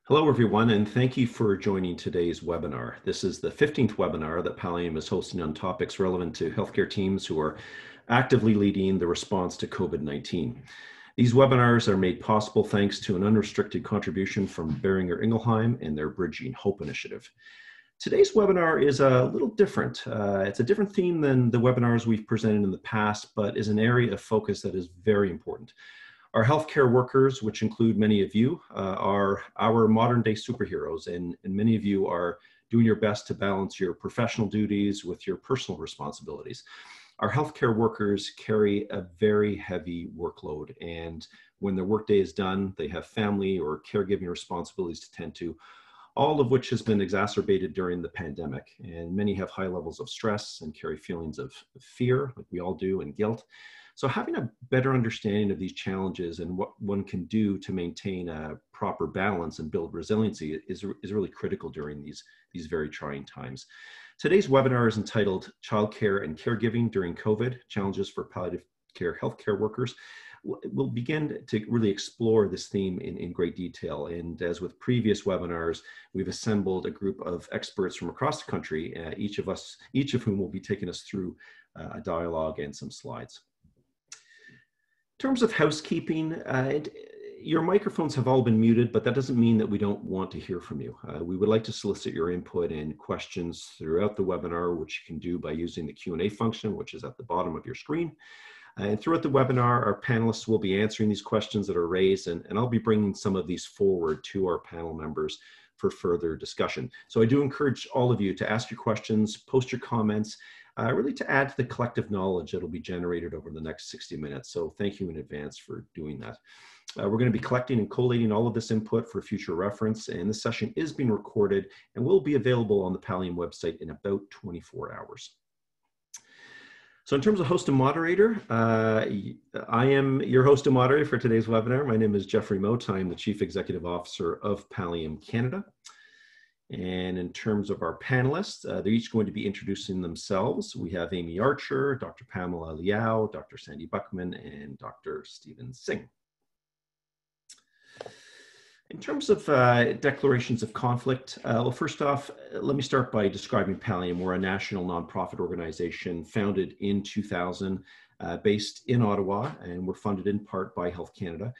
Hello, everyone, and thank you for joining today's webinar. This is the 15th webinar that Palliating is hosting on topics relevant to healthcare teams who are actively leading the response to COVID-19. These webinars are made possible thanks to an unrestricted contribution from Boehringer Ingelheim and their Bridging Hope initiative. Today's webinar is a little different. It's a different theme than the webinars we've presented in the past, but is an area of focus that is very important. Our healthcare workers, which include many of you, are our modern day superheroes, and many of you are doing your best to balance your professional duties with your personal responsibilities. Our healthcare workers carry a very heavy workload, and when their workday is done, they have family or caregiving responsibilities to tend to, all of which has been exacerbated during the pandemic. And many have high levels of stress and carry feelings of fear, like we all do, and guilt. So having a better understanding of these challenges and what one can do to maintain a proper balance and build resiliency is really critical during these very trying times. Today's webinar is entitled Childcare and Caregiving During COVID, Challenges for Palliative Care Healthcare Workers. We'll begin to really explore this theme in great detail. And as with previous webinars, we've assembled a group of experts from across the country, each of whom will be taking us through a dialogue and some slides. In terms of housekeeping, your microphones have all been muted, but that doesn't mean that we don't want to hear from you. We would like to solicit your input and questions throughout the webinar, which you can do by using the Q&A function, which is at the bottom of your screen. And throughout the webinar, our panelists will be answering these questions that are raised, and I'll be bringing some of these forward to our panel members for further discussion. So I do encourage all of you to ask your questions, post your comments, really to add to the collective knowledge that will be generated over the next 60 minutes. So thank you in advance for doing that. We're going to be collecting and collating all of this input for future reference, and this session is being recorded and will be available on the Palliating website in about 24 hours. So in terms of host and moderator, I am your host and moderator for today's webinar. My name is Jeffrey Moat. I am the Chief Executive Officer of Palliating Canada. And in terms of our panelists, they're each going to be introducing themselves. We have Amy Archer, Dr. Pamela Liao, Dr. Sandy Buchman, and Dr. Singh. In terms of declarations of conflict, well, first off, let me start by describing Palliating. We're a national nonprofit organization founded in 2000, based in Ottawa, and we're funded in part by Health Canada.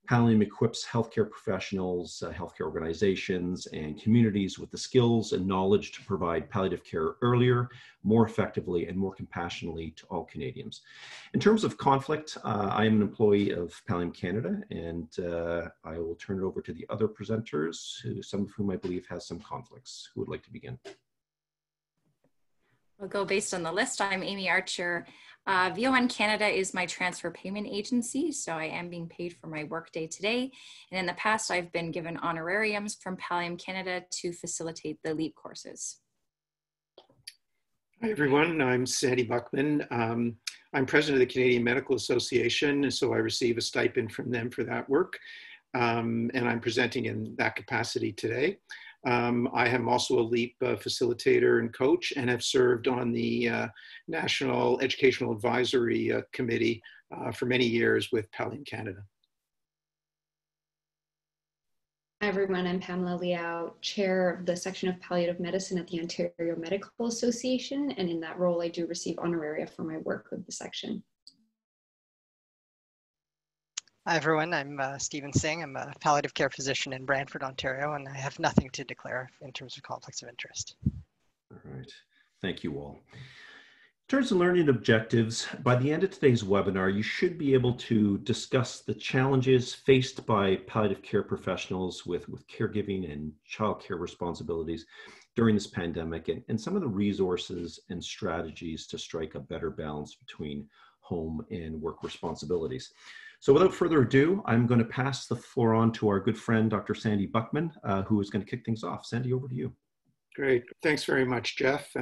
Palliating equips healthcare professionals, healthcare organizations, and communities with the skills and knowledge to provide palliative care earlier, more effectively, and more compassionately to all Canadians. In terms of conflict, I am an employee of Palliating Canada, and I will turn it over to the other presenters, some of whom I believe has some conflicts. Who would like to begin? We'll go based on the list. I'm Amy Archer. VON Canada is my transfer payment agency, so I am being paid for my workday today. And in the past, I've been given honorariums from Palliating Canada to facilitate the LEAP courses. Hi, everyone. I'm Sandy Buchman. I'm president of the Canadian Medical Association, so I receive a stipend from them for that work. And I'm presenting in that capacity today. I am also a LEAP facilitator and coach, and have served on the National Educational Advisory Committee for many years with Palliating Canada. Hi everyone, I'm Pamela Liao, chair of the section of palliative medicine at the Ontario Medical Association, and in that role I do receive honoraria for my work with the section. Hi everyone, I'm Singh. I'm a palliative care physician in Brantford, Ontario, and I have nothing to declare in terms of conflicts of interest. All right, thank you all. In terms of learning objectives, by the end of today's webinar, you should be able to discuss the challenges faced by palliative care professionals with caregiving and childcare responsibilities during this pandemic, and some of the resources and strategies to strike a better balance between home and work responsibilities. So without further ado, I'm going to pass the floor on to our good friend, Dr. Sandy Buchman, who is going to kick things off. Sandy, over to you. Great. Thanks very much, Jeff.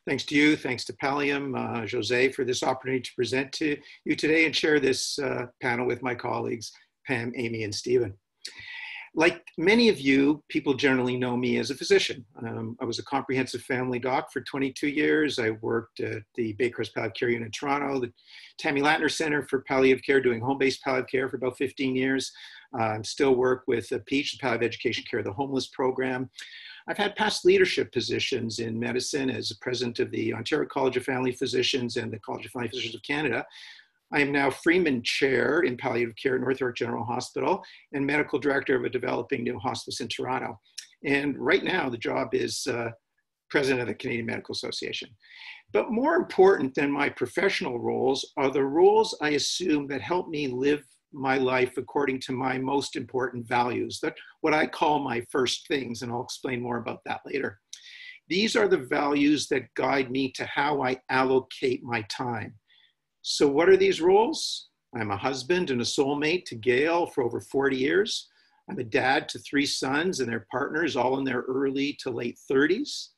Thanks to you, thanks to Palliating, Jose, for this opportunity to present to you today and share this panel with my colleagues, Pam, Amy, and Stephen. Like many of you, people generally know me as a physician. I was a comprehensive family doc for 22 years. I worked at the Baycrest Palliative Care Unit in Toronto, the Tammy Latner Center for Palliative Care, doing home-based palliative care for about 15 years. Still work with PEACH, the Palliative Education Care, the Homeless Program. I've had past leadership positions in medicine as the president of the Ontario College of Family Physicians and the College of Family Physicians of Canada. I am now Freeman Chair in Palliative Care at North York General Hospital and Medical Director of a developing new hospice in Toronto. And right now the job is President of the Canadian Medical Association. But more important than my professional roles are the roles I assume that help me live my life according to my most important values, that what I call my first things, and I'll explain more about that later. These are the values that guide me to how I allocate my time. So what are these roles? I'm a husband and a soulmate to Gail for over 40 years. I'm a dad to 3 sons and their partners, all in their early to late 30s.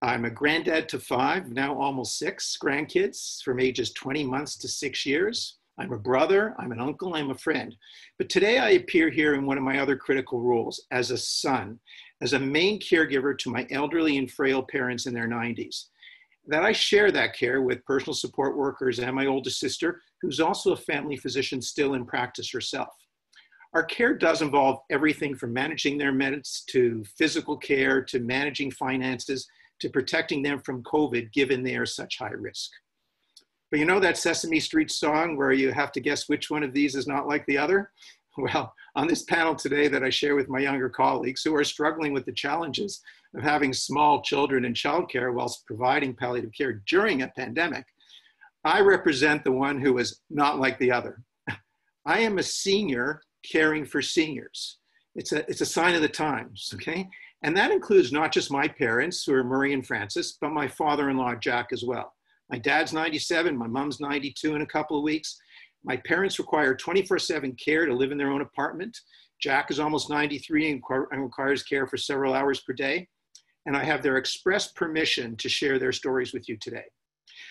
I'm a granddad to 5, now almost 6 grandkids from ages 20 months to 6 years. I'm a brother, I'm an uncle, I'm a friend. But today I appear here in one of my other critical roles as a son, as a main caregiver to my elderly and frail parents in their 90s. That I share that care with personal support workers and my oldest sister, who's also a family physician still in practice herself. Our care does involve everything from managing their meds to physical care, to managing finances, to protecting them from COVID, given they are such high risk. But you know that Sesame Street song where you have to guess which one of these is not like the other? Well, on this panel today that I share with my younger colleagues who are struggling with the challenges of having small children in childcare whilst providing palliative care during a pandemic, I represent the one who is not like the other. I am a senior caring for seniors. It's a sign of the times, okay? And that includes not just my parents, who are Marie and Francis, but my father-in-law, Jack, as well. My dad's 97, my mom's 92 in a couple of weeks. My parents require 24/7 care to live in their own apartment. Jack is almost 93 and requires care for several hours per day. And I have their express permission to share their stories with you today.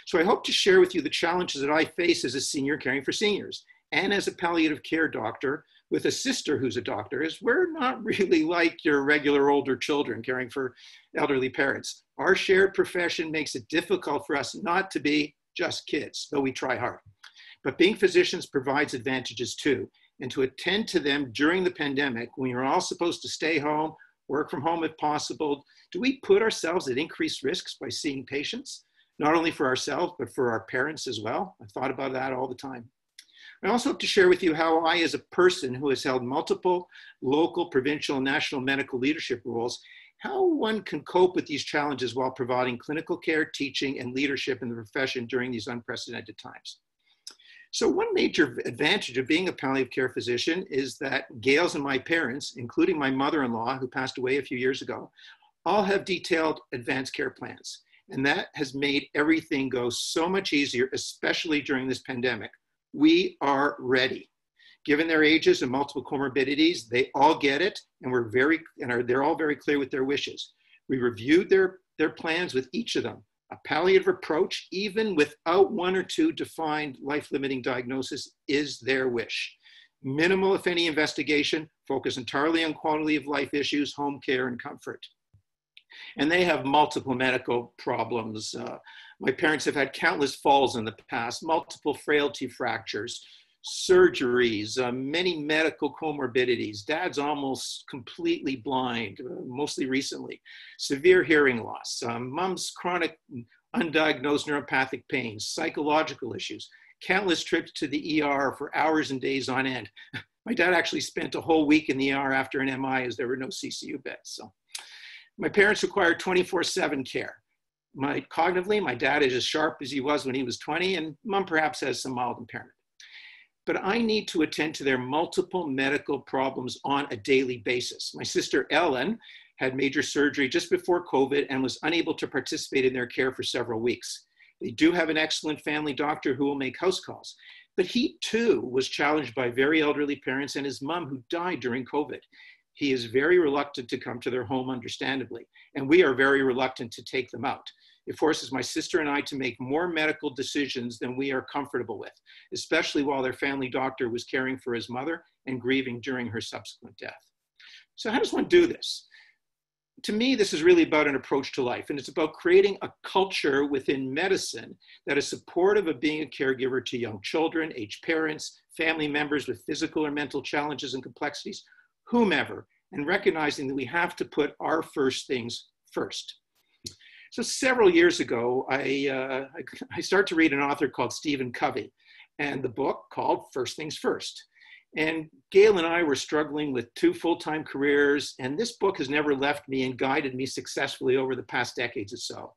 So I hope to share with you the challenges that I face as a senior caring for seniors and as a palliative care doctor with a sister who's a doctor, is we're not really like your regular older children caring for elderly parents. Our shared profession makes it difficult for us not to be just kids, though we try hard. But being physicians provides advantages too. And to attend to them during the pandemic, when you're all supposed to stay home, work from home if possible, do we put ourselves at increased risks by seeing patients? Not only for ourselves, but for our parents as well. I've thought about that all the time. I also hope to share with you how I, as a person who has held multiple local, provincial, and national medical leadership roles, how one can cope with these challenges while providing clinical care, teaching, and leadership in the profession during these unprecedented times. So one major advantage of being a palliative care physician is that Gail's and my parents, including my mother-in-law, who passed away a few years ago, all have detailed advanced care plans. And that has made everything go so much easier, especially during this pandemic. We are ready. Given their ages and multiple comorbidities, they all get it, and they're all very clear with their wishes. We reviewed their plans with each of them. A palliative approach, even without 1 or 2 defined life-limiting diagnoses, is their wish. Minimal, if any, investigation, focus entirely on quality of life issues, home care, and comfort. And they have multiple medical problems. My parents have had countless falls in the past, multiple frailty fractures, surgeries, many medical comorbidities. Dad's almost completely blind, mostly recently. Severe hearing loss. Mom's chronic undiagnosed neuropathic pain, psychological issues, countless trips to the ER for hours and days on end. My dad actually spent a whole week in the ER after an MI as there were no CCU beds. So my parents required 24/7 care. Cognitively, my dad is as sharp as he was when he was 20, and mom perhaps has some mild impairment. But I need to attend to their multiple medical problems on a daily basis. My sister Ellen had major surgery just before COVID and was unable to participate in their care for several weeks. They do have an excellent family doctor who will make house calls, but he too was challenged by very elderly parents and his mom who died during COVID. He is very reluctant to come to their home, understandably, and we are very reluctant to take them out. It forces my sister and I to make more medical decisions than we are comfortable with, especially while their family doctor was caring for his mother and grieving during her subsequent death. So how does one do this? To me, this is really about an approach to life, and it's about creating a culture within medicine that is supportive of being a caregiver to young children, aged parents, family members with physical or mental challenges and complexities, whomever, and recognizing that we have to put our first things first. So several years ago, I started to read an author called Stephen Covey, and the book called First Things First. And Gail and I were struggling with 2 full-time careers, and this book has never left me and guided me successfully over the past decades or so.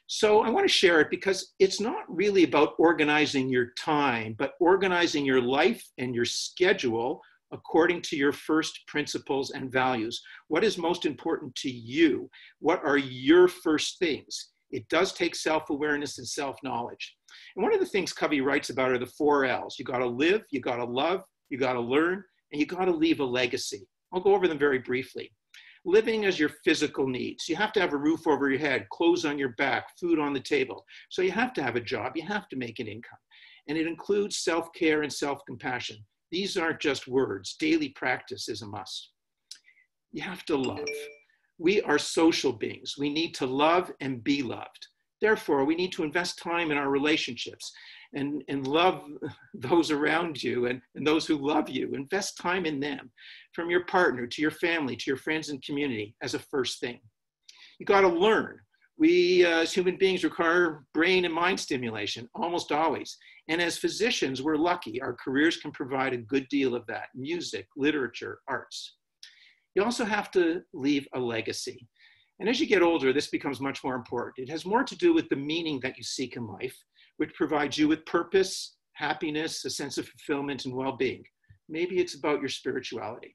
So I want to share it because it's not really about organizing your time, but organizing your life and your schedule according to your first principles and values. What is most important to you? What are your first things? It does take self-awareness and self-knowledge. And one of the things Covey writes about are the 4 L's. You got to live, you got to love, you got to learn, and you got to leave a legacy. I'll go over them very briefly. Living as your physical needs. You have to have a roof over your head, clothes on your back, food on the table. So you have to have a job, you have to make an income. And it includes self-care and self-compassion. These aren't just words. Daily practice is a must. You have to love. We are social beings. We need to love and be loved. Therefore, we need to invest time in our relationships and love those around you and those who love you. Invest time in them, from your partner to your family to your friends and community as a first thing. You got to learn. We as human beings require brain and mind stimulation almost always. And as physicians, we're lucky. Our careers can provide a good deal of that: music, literature, arts. You also have to leave a legacy. And as you get older, this becomes much more important. It has more to do with the meaning that you seek in life, which provides you with purpose, happiness, a sense of fulfillment, and well-being. Maybe it's about your spirituality.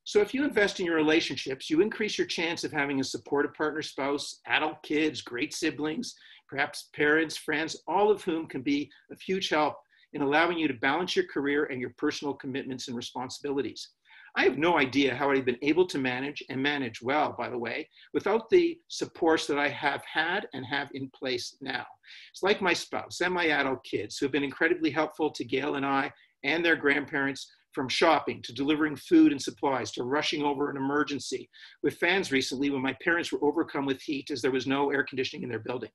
So if you invest in your relationships, you increase your chance of having a supportive partner, spouse, adult kids, great siblings, perhaps parents, friends, all of whom can be of huge help in allowing you to balance your career and your personal commitments and responsibilities. I have no idea how I've been able to manage, and manage well, by the way, without the supports that I have had and have in place now. It's like my spouse and my adult kids who have been incredibly helpful to Gail and I and their grandparents, from shopping to delivering food and supplies to rushing over an emergency with fans recently when my parents were overcome with heat as there was no air conditioning in their building.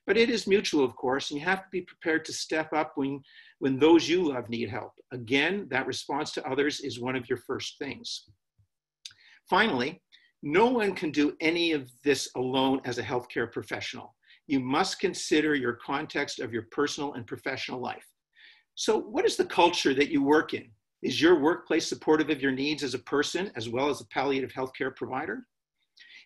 But it is mutual, of course, and you have to be prepared to step up when those you love need help. Again, that response to others is one of your first things. Finally, no one can do any of this alone as a healthcare professional. You must consider your context of your personal and professional life. So what is the culture that you work in? Is your workplace supportive of your needs as a person as well as a palliative healthcare provider?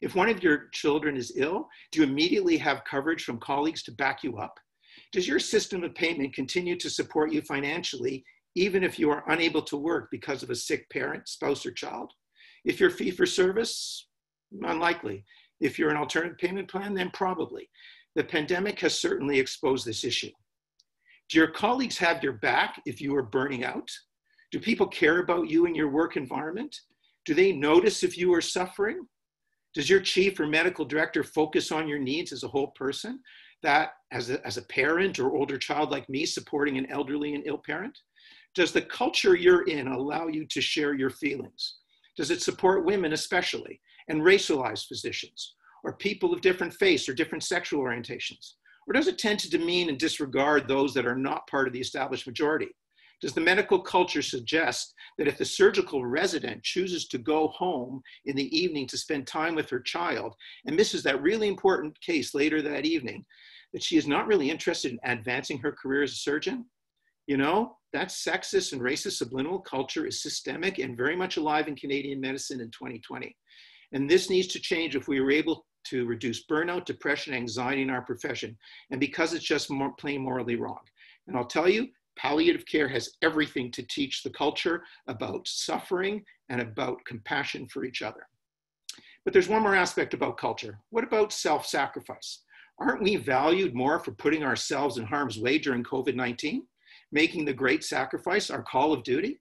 If one of your children is ill, do you immediately have coverage from colleagues to back you up? Does your system of payment continue to support you financially, even if you are unable to work because of a sick parent, spouse, or child? If you're fee-for-service, unlikely. If you're an alternative payment plan, then probably. The pandemic has certainly exposed this issue. Do your colleagues have your back if you are burning out? Do people care about you and your work environment? Do they notice if you are suffering? Does your chief or medical director focus on your needs as a whole person? That as a parent or older child like me supporting an elderly and ill parent? Does the culture you're in allow you to share your feelings? Does it support women especially, and racialized physicians, or people of different faiths or different sexual orientations? Or does it tend to demean and disregard those that are not part of the established majority? Does the medical culture suggest that if the surgical resident chooses to go home in the evening to spend time with her child and misses that really important case later that evening, that she is not really interested in advancing her career as a surgeon? You know, that sexist and racist subliminal culture is systemic and very much alive in Canadian medicine in 2020. And this needs to change if we are able to reduce burnout, depression, anxiety in our profession, and because it's just plain morally wrong. And I'll tell you, palliative care has everything to teach the culture about suffering and about compassion for each other. But there's one more aspect about culture. What about self-sacrifice? Aren't we valued more for putting ourselves in harm's way during COVID-19, making the great sacrifice our call of duty?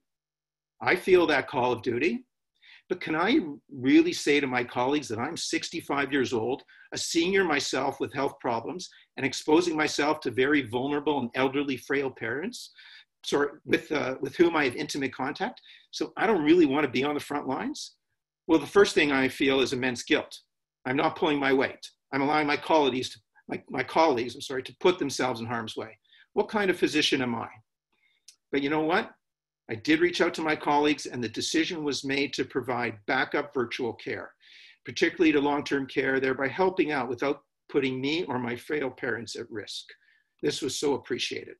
I feel that call of duty. But can I really say to my colleagues that I'm 65 years old, a senior myself with health problems, and exposing myself to very vulnerable and elderly, frail parents with whom I have intimate contact? So I don't really want to be on the front lines? Well, the first thing I feel is immense guilt. I'm not pulling my weight. I'm allowing my colleagues to put themselves in harm's way. What kind of physician am I? But you know what? I did reach out to my colleagues, and the decision was made to provide backup virtual care, particularly to long-term care, thereby helping out without putting me or my frail parents at risk. This was so appreciated.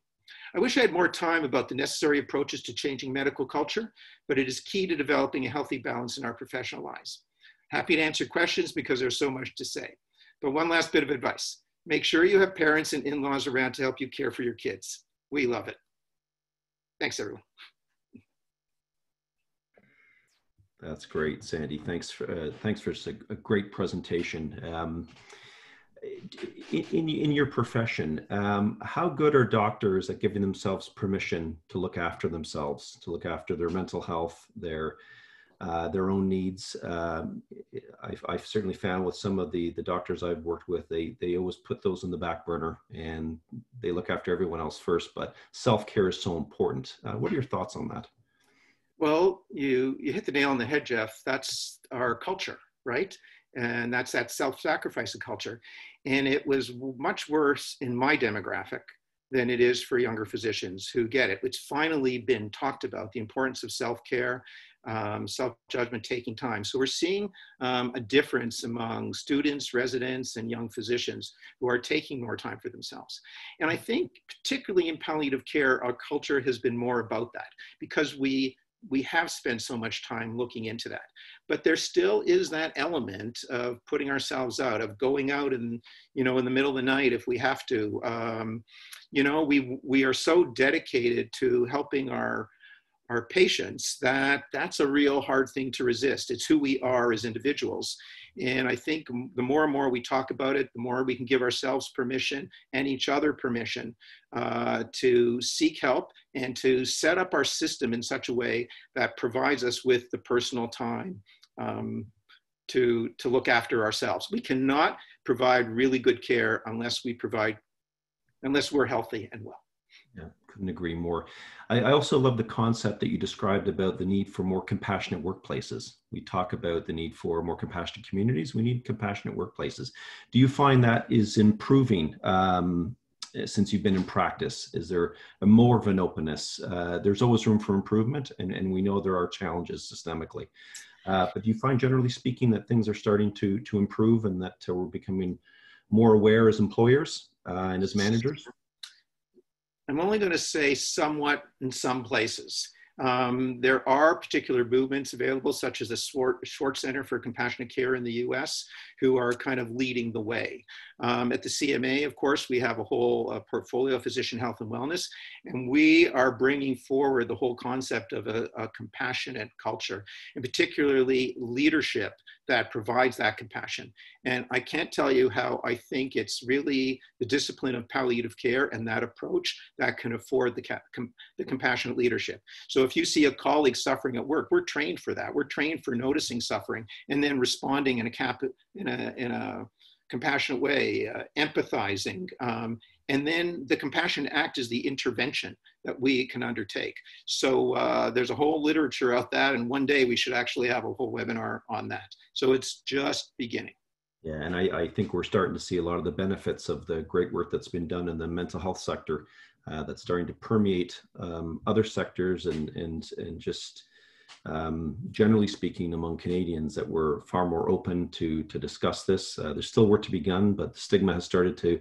I wish I had more time about the necessary approaches to changing medical culture, but it is key to developing a healthy balance in our professional lives. Happy to answer questions because there's so much to say. But one last bit of advice. Make sure you have parents and in-laws around to help you care for your kids. We love it. Thanks, everyone. That's great, Sandy. Thanks for a great presentation. In your profession, how good are doctors at giving themselves permission to look after themselves, to look after their mental health, their own needs? I've certainly found with some of the doctors I've worked with, they always put those in the back burner and they look after everyone else first, but self-care is so important. What are your thoughts on that? Well, you hit the nail on the head, Jeff. That's our culture, right? And that's that self-sacrificing culture. And it was much worse in my demographic than it is for younger physicians who get it. It's finally been talked about, the importance of self-care, self-judgment, taking time. So we're seeing a difference among students, residents, and young physicians who are taking more time for themselves. And I think particularly in palliative care, our culture has been more about that because we have spent so much time looking into that. But there still is that element of putting ourselves out, of going out and, in the middle of the night if we have to. We are so dedicated to helping our patients that's a real hard thing to resist. It's who we are as individuals. And I think the more and more we talk about it, the more we can give ourselves permission and each other permission to seek help and to set up our system in such a way that provides us with the personal time to look after ourselves. We cannot provide really good care unless we're healthy and well. Yeah, couldn't agree more. I also love the concept that you described about the need for more compassionate workplaces. We talk about the need for more compassionate communities. We need compassionate workplaces. Do you find that is improving since you've been in practice? Is there more of an openness? There's always room for improvement, and we know there are challenges systemically. But do you find, generally speaking, that things are starting to improve and that we're becoming more aware as employers and as managers? I'm only going to say somewhat in some places. There are particular movements available, such as the Schwartz Center for Compassionate Care in the US, who are kind of leading the way. At the CMA, of course, we have a whole portfolio of physician health and wellness, and we are bringing forward the whole concept of a compassionate culture, and particularly leadership that provides that compassion. And I can't tell you how I think it's really the discipline of palliative care and that approach that can afford the compassionate leadership. So if you see a colleague suffering at work, we're trained for that. We're trained for noticing suffering and then responding in a compassionate way, empathizing. And then the compassion act is the intervention that we can undertake. So there's a whole literature out that, and one day we should actually have a whole webinar on that. So it's just beginning. Yeah, and I think we're starting to see a lot of the benefits of the great work that's been done in the mental health sector that's starting to permeate other sectors and just generally speaking among Canadians, that we're far more open to discuss this. There's still work to be done, but the stigma has started to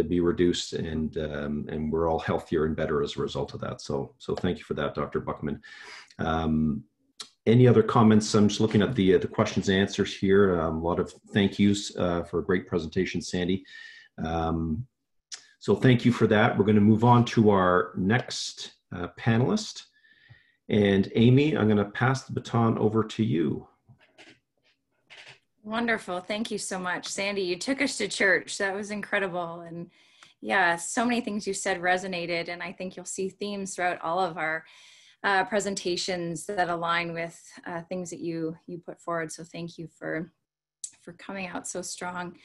be reduced, and we're all healthier and better as a result of that. So thank you for that, Dr. Buchman. Any other comments? I'm just looking at the questions and answers here. A lot of thank yous for a great presentation, Sandy. So thank you for that. We're going to move on to our next panelist. And Amy, I'm going to pass the baton over to you. Wonderful. Thank you so much, Sandy. You took us to church. That was incredible. And yeah, so many things you said resonated. And I think you'll see themes throughout all of our presentations that align with things that you put forward. So thank you for coming out so strong.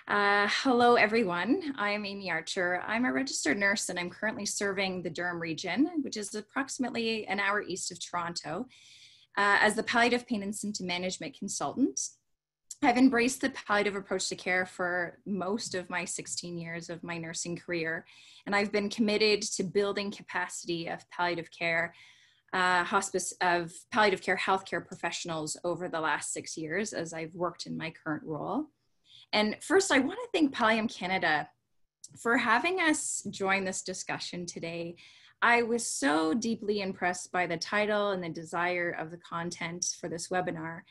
Hello, everyone. I'm Amy Archer. I'm a registered nurse, and I'm currently serving the Durham region, which is approximately an hour east of Toronto. As the palliative pain and symptom management consultant, I've embraced the palliative approach to care for most of my 16 years of my nursing career, and I've been committed to building capacity of palliative care, palliative care healthcare professionals over the last 6 years as I've worked in my current role. And first, I want to thank Palliating Canada for having us join this discussion today. I was so deeply impressed by the title and the desire of the content for this webinar.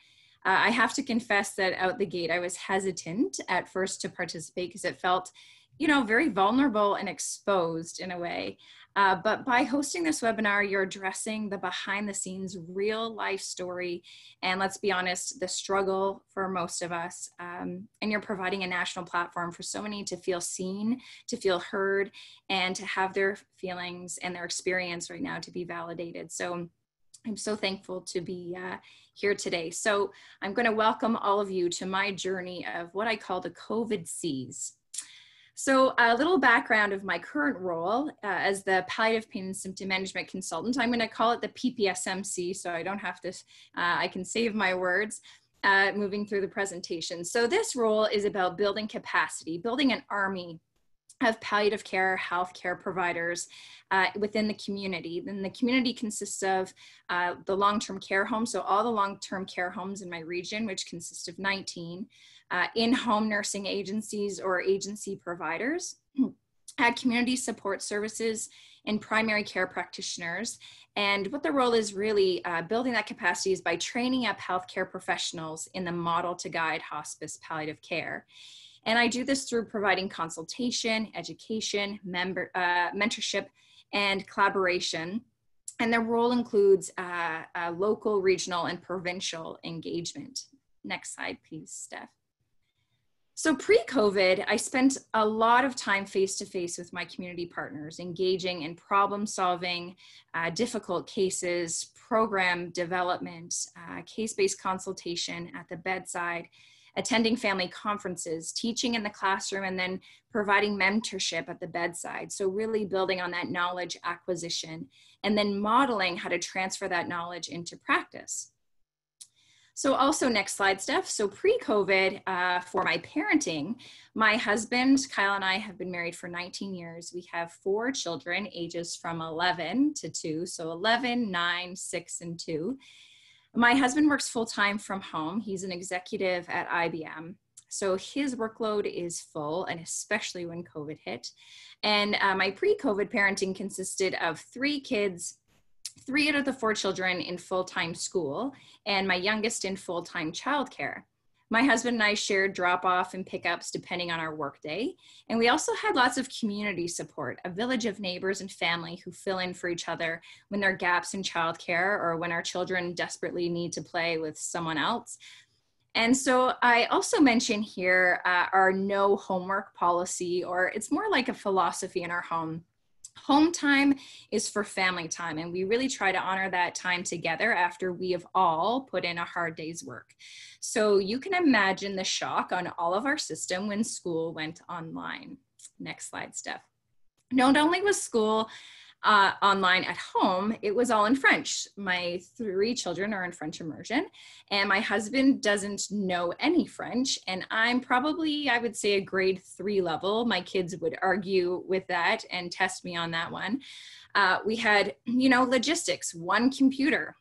I have to confess that out the gate, I was hesitant at first to participate because it felt, very vulnerable and exposed in a way. But by hosting this webinar, you're addressing the behind the scenes real life story. And let's be honest, the struggle for most of us. And you're providing a national platform for so many to feel seen, to feel heard, and to have their feelings and their experience right now to be validated. So I'm so thankful to be here today. So I'm going to welcome all of you to my journey of what I call the COVID Cs. So a little background of my current role as the palliative pain and symptom management consultant. I'm going to call it the PPSMC, so I don't have to, I can save my words moving through the presentation. So this role is about building capacity, building an army of palliative care healthcare providers within the community. Then the community consists of the long-term care homes, so all the long-term care homes in my region, which consist of 19, in-home nursing agencies or agency providers, community support services, and primary care practitioners. And what the role is really building that capacity is by training up healthcare professionals in the model to guide hospice palliative care. And I do this through providing consultation, education, mentorship, and collaboration. And the role includes local, regional, and provincial engagement. Next slide, please, Steph. So pre-COVID, I spent a lot of time face-to-face with my community partners, engaging in problem solving, difficult cases, program development, case-based consultation at the bedside, attending family conferences, teaching in the classroom, and then providing mentorship at the bedside. So really building on that knowledge acquisition and then modeling how to transfer that knowledge into practice. So also next slide, Steph. So pre-COVID, for my parenting, my husband, Kyle, and I have been married for 19 years. We have 4 children, ages from 11 to 2. So 11, 9, 6, and 2. My husband works full-time from home. He's an executive at IBM. So his workload is full, and especially when COVID hit. And my pre-COVID parenting consisted of 3 kids, 3 out of the 4 children in full-time school, and my youngest in full-time childcare. My husband and I shared drop-off and pickups depending on our workday. And we also had lots of community support, a village of neighbors and family who fill in for each other when there are gaps in childcare or when our children desperately need to play with someone else. And so I also mention here our no homework policy, or it's more like a philosophy in our home. Home time is for family time, and we really try to honor that time together after we have all put in a hard day's work. So you can imagine the shock on all of our system when school went online. Next slide, Steph. Not only was school online at home, it was all in French. My 3 children are in French immersion, and my husband doesn't know any French, and I'm probably, I would say, a grade 3 level. My kids would argue with that and test me on that one. We had, logistics, 1 computer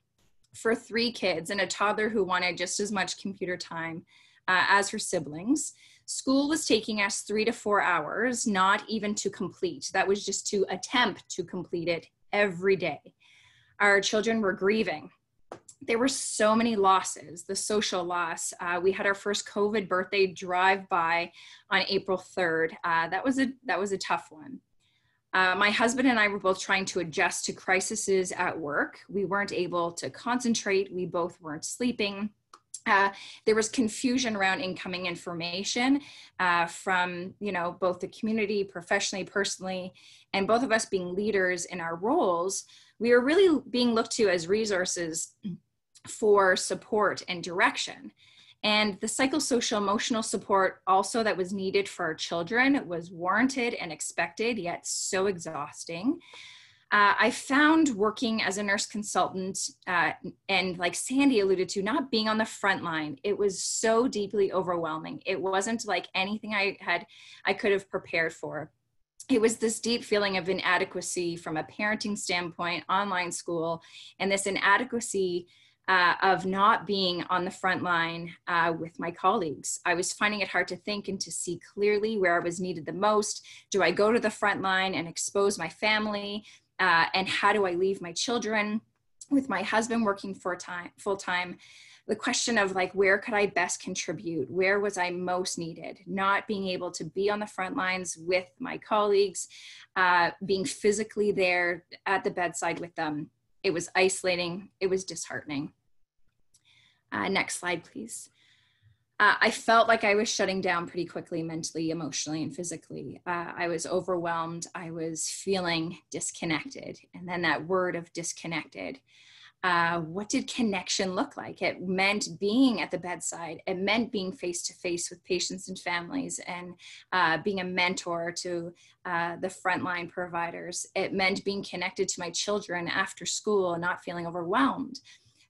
for 3 kids and a toddler who wanted just as much computer time as her siblings. School was taking us 3 to 4 hours, not even to complete. That was just to attempt to complete it every day. Our children were grieving. There were so many losses, the social loss. We had our first COVID birthday drive-by on April 3rd. That was a tough one. My husband and I were both trying to adjust to crises at work. We weren't able to concentrate. We both weren't sleeping. There was confusion around incoming information from, both the community, professionally, personally, and both of us being leaders in our roles. We were really being looked to as resources for support and direction. And the psychosocial emotional support also that was needed for our children was warranted and expected, yet so exhausting. I found working as a nurse consultant, and like Sandy alluded to, not being on the front line, it was so deeply overwhelming. It wasn't like anything I could have prepared for. It was this deep feeling of inadequacy from a parenting standpoint, online school, and this inadequacy of not being on the front line with my colleagues. I was finding it hard to think and to see clearly where I was needed the most. Do I go to the front line and expose my family? And how do I leave my children with my husband working full time? The question of like, where could I best contribute? Where was I most needed? Not being able to be on the front lines with my colleagues, being physically there at the bedside with them. It was isolating. It was disheartening. Next slide, please. I felt like I was shutting down pretty quickly, mentally, emotionally, and physically. I was overwhelmed. I was feeling disconnected. And then that word of disconnected. What did connection look like? It meant being at the bedside. It meant being face-to-face with patients and families, and being a mentor to the frontline providers. It meant being connected to my children after school and not feeling overwhelmed.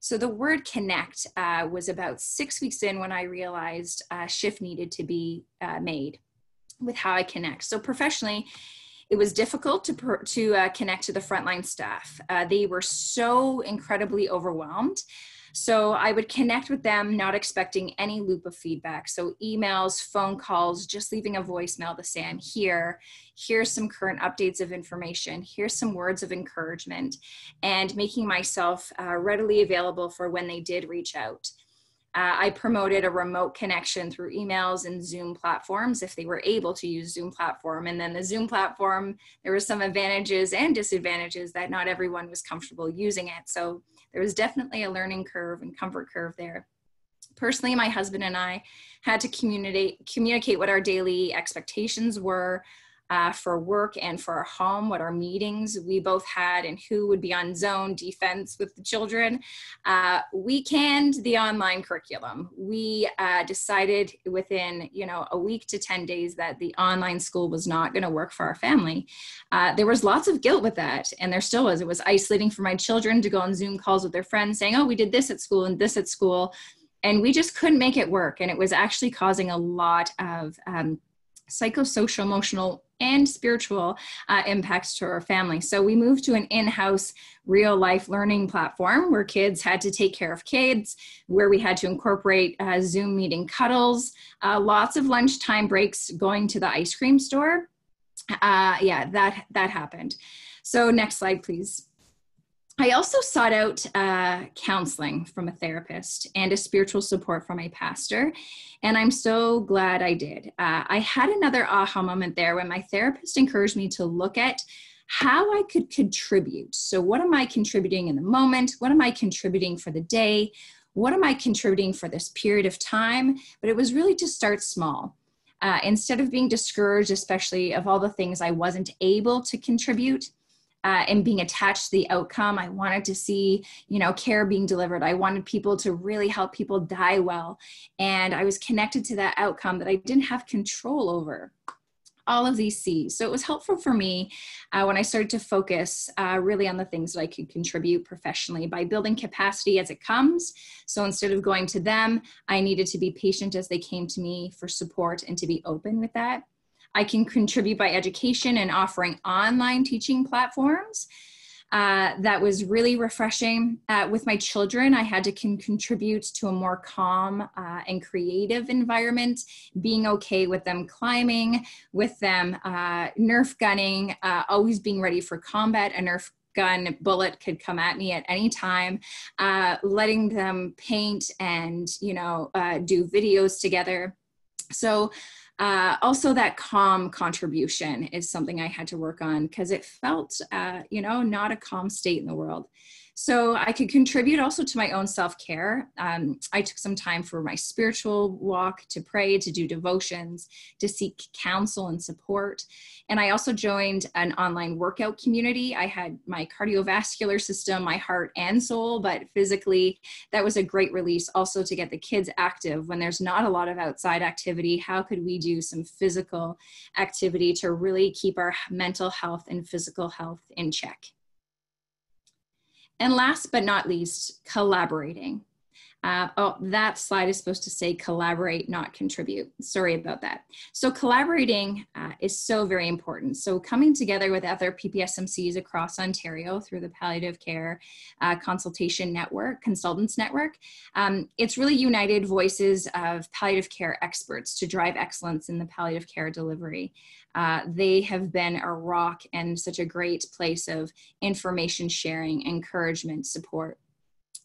So the word connect was about 6 weeks in when I realized a shift needed to be made with how I connect. So professionally, it was difficult to connect to the frontline staff. They were so incredibly overwhelmed. So I would connect with them, not expecting any loop of feedback. So emails, phone calls, just leaving a voicemail to say, I'm here. Here's some current updates of information. Here's some words of encouragement, and making myself readily available for when they did reach out. I promoted a remote connection through emails and Zoom platforms if they were able to use Zoom platform. And then the Zoom platform, there were some advantages and disadvantages that not everyone was comfortable using it. So there was definitely a learning curve and comfort curve there. Personally, my husband and I had to communicate what our daily expectations were for work and for our home, what our meetings we both had, and who would be on zone defense with the children. We canned the online curriculum. We decided within a week to 10 days that the online school was not going to work for our family. There was lots of guilt with that, and there still was. It was isolating for my children to go on Zoom calls with their friends saying, oh, we did this at school and this at school, and we just couldn't make it work. And it was actually causing a lot of psychosocial, emotional, and spiritual impacts to our family. So we moved to an in-house real life learning platform where kids had to take care of kids, where we had to incorporate Zoom meeting cuddles, lots of lunchtime breaks, going to the ice cream store. Yeah, that happened. So next slide, please. I also sought out counseling from a therapist and a spiritual support from a pastor, and I'm so glad I did. I had another aha moment there when my therapist encouraged me to look at how I could contribute. So what am I contributing in the moment? What am I contributing for the day? What am I contributing for this period of time? But it was really to start small. Instead of being discouraged, especially of all the things I wasn't able to contribute, and being attached to the outcome. I wanted to see, care being delivered. I wanted people to really help people die well. And I was connected to that outcome that I didn't have control over. All of these C's. So it was helpful for me when I started to focus really on the things that I could contribute professionally by building capacity as it comes. So instead of going to them, I needed to be patient as they came to me for support and to be open with that. I can contribute by education and offering online teaching platforms. That was really refreshing. With my children, I had to contribute to a more calm and creative environment, being okay with them climbing, with them Nerf gunning, always being ready for combat. A Nerf gun bullet could come at me at any time, letting them paint and, do videos together. So also that calm contribution is something I had to work on because it felt, not a calm state in the world. So I could contribute also to my own self-care. I took some time for my spiritual walk, to pray, to do devotions, to seek counsel and support. And I also joined an online workout community. I had my cardiovascular system, my heart and soul, but physically, that was a great release also to get the kids active when there's not a lot of outside activity. How could we do some physical activity to really keep our mental health and physical health in check? And last but not least, collaborating. Oh, that slide is supposed to say collaborate, not contribute. Sorry about that. So collaborating is so very important. So coming together with other PPSMCs across Ontario through the Palliative Care Consultation Network, Consultants Network, it's really united voices of palliative care experts to drive excellence in the palliative care delivery. They have been a rock and such a great place of information sharing, encouragement, support.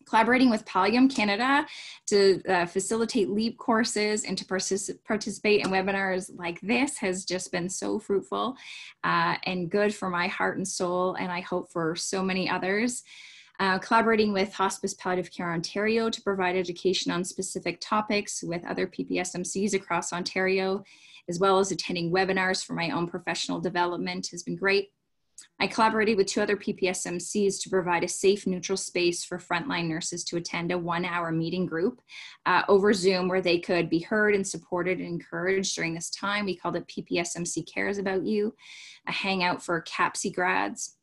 Collaborating with Pallium Canada to facilitate LEAP courses and to participate in webinars like this has just been so fruitful and good for my heart and soul, and I hope for so many others. Collaborating with Hospice Palliative Care Ontario to provide education on specific topics with other PPSMCs across Ontario, as well as attending webinars for my own professional development has been great. I collaborated with 2 other PPSMCs to provide a safe, neutral space for frontline nurses to attend a 1-hour meeting group over Zoom where they could be heard and supported and encouraged during this time. We called it PPSMC Cares About You, a hangout for CAPC grads.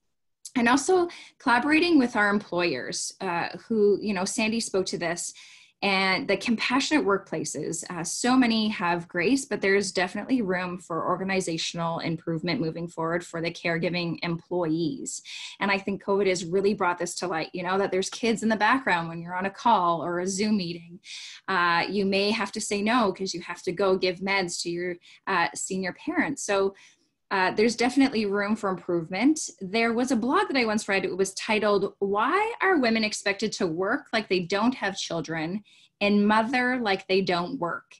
And also collaborating with our employers who, you know, Sandy spoke to this, and the compassionate workplaces. So many have grace, but there's definitely room for organizational improvement moving forward for the caregiving employees. And I think COVID has really brought this to light, you know, that there's kids in the background when you're on a call or a Zoom meeting. You may have to say no because you have to go give meds to your senior parents. So there's definitely room for improvement. There was a blog that I once read. It was titled, "Why Are Women Expected to Work Like They Don't Have Children and Mother Like They Don't Work?"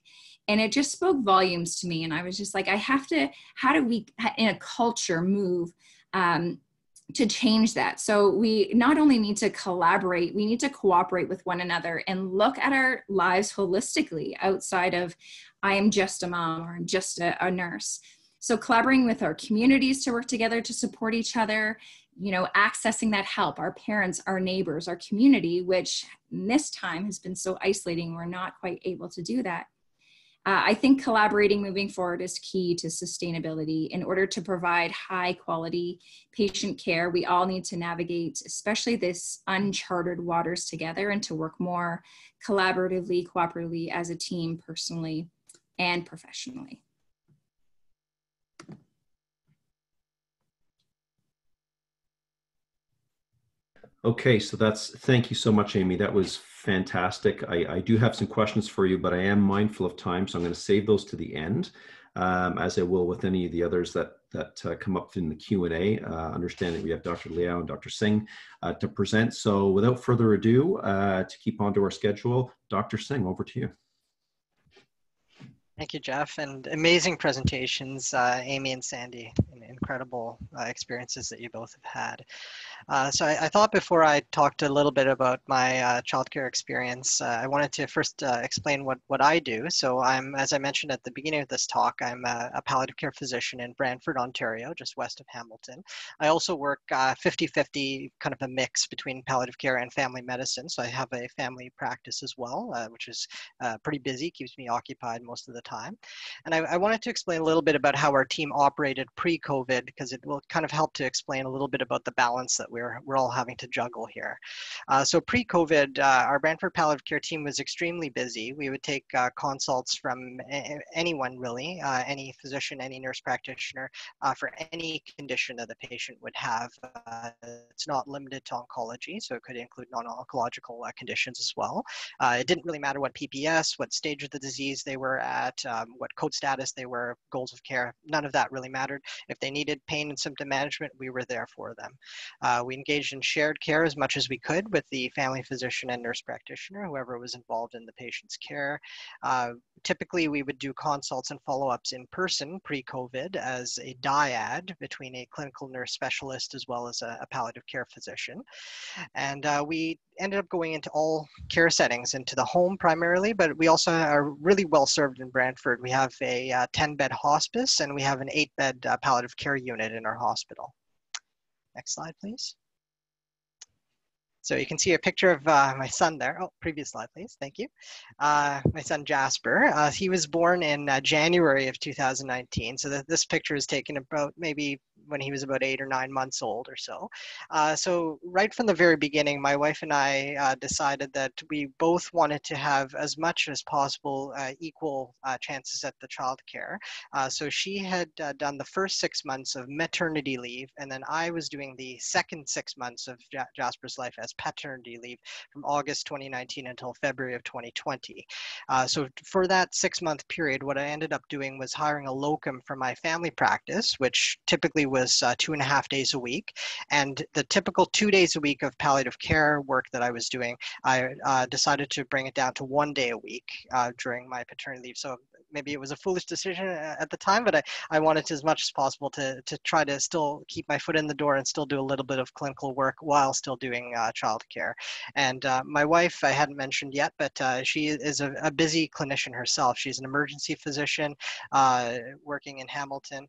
And it just spoke volumes to me. And I was just like, I have to, how do we in a culture move to change that? So we not only need to collaborate, we need to cooperate with one another and look at our lives holistically outside of, I am just a mom or I'm just a nurse. So collaborating with our communities to work together to support each other, you know, accessing that help, our parents, our neighbors, our community, which in this time has been so isolating, we're not quite able to do that. I think collaborating moving forward is key to sustainability. In order to provide high quality patient care, we all need to navigate, especially this uncharted waters together, and to work more collaboratively, cooperatively as a team, personally and professionally. Okay, so thank you so much, Amy. That was fantastic. I do have some questions for you, but I am mindful of time, so I'm going to save those to the end, as I will with any of the others that come up in the Q&A. Understanding we have Dr. Liao and Dr. Singh to present. So without further ado, to keep on to our schedule, Dr. Singh, over to you. Thank you, Jeff, and amazing presentations, Amy and Sandy, and incredible experiences that you both have had. So I thought before I talked a little bit about my childcare experience, I wanted to first explain what I do. So I'm, as I mentioned at the beginning of this talk, I'm a palliative care physician in Brantford, Ontario, just west of Hamilton. I also work 50-50, kind of a mix between palliative care and family medicine. So I have a family practice as well, which is pretty busy, keeps me occupied most of the time. And I wanted to explain a little bit about how our team operated pre-COVID, because it will kind of help to explain a little bit about the balance that we're all having to juggle here. So pre-COVID, our Brantford palliative care team was extremely busy. We would take consults from anyone really, any physician, any nurse practitioner, for any condition that the patient would have. It's not limited to oncology, so it could include non-oncological conditions as well. It didn't really matter what PPS, what stage of the disease they were at, what code status they were, goals of care, none of that really mattered. If they needed pain and symptom management, we were there for them. We engaged in shared care as much as we could with the family physician and nurse practitioner, whoever was involved in the patient's care. Typically, we would do consults and follow-ups in person pre-COVID as a dyad between a clinical nurse specialist as well as a palliative care physician. And we ended up going into all care settings, into the home primarily, but we also are really well served in Brantford. We have a 10-bed hospice and we have an 8-bed palliative care unit in our hospital. Next slide, please. So you can see a picture of my son there. Oh, previous slide, please. Thank you. My son Jasper. He was born in January of 2019. So this picture is taken about maybe when he was about 8 or 9 months old or so. So right from the very beginning, my wife and I decided that we both wanted to have as much as possible equal chances at the childcare. So she had done the first 6 months of maternity leave, and then I was doing the second 6 months of Jasper's life as paternity leave from August 2019 until February of 2020. So for that 6-month period, what I ended up doing was hiring a locum for my family practice, which typically was 2.5 days a week. And the typical 2 days a week of palliative care work that I was doing, I decided to bring it down to 1 day a week during my paternity leave. So maybe it was a foolish decision at the time, but I wanted to, as much as possible to try to still keep my foot in the door and still do a little bit of clinical work while still doing childcare. And my wife, I hadn't mentioned yet, but she is a busy clinician herself. She's an emergency physician working in Hamilton.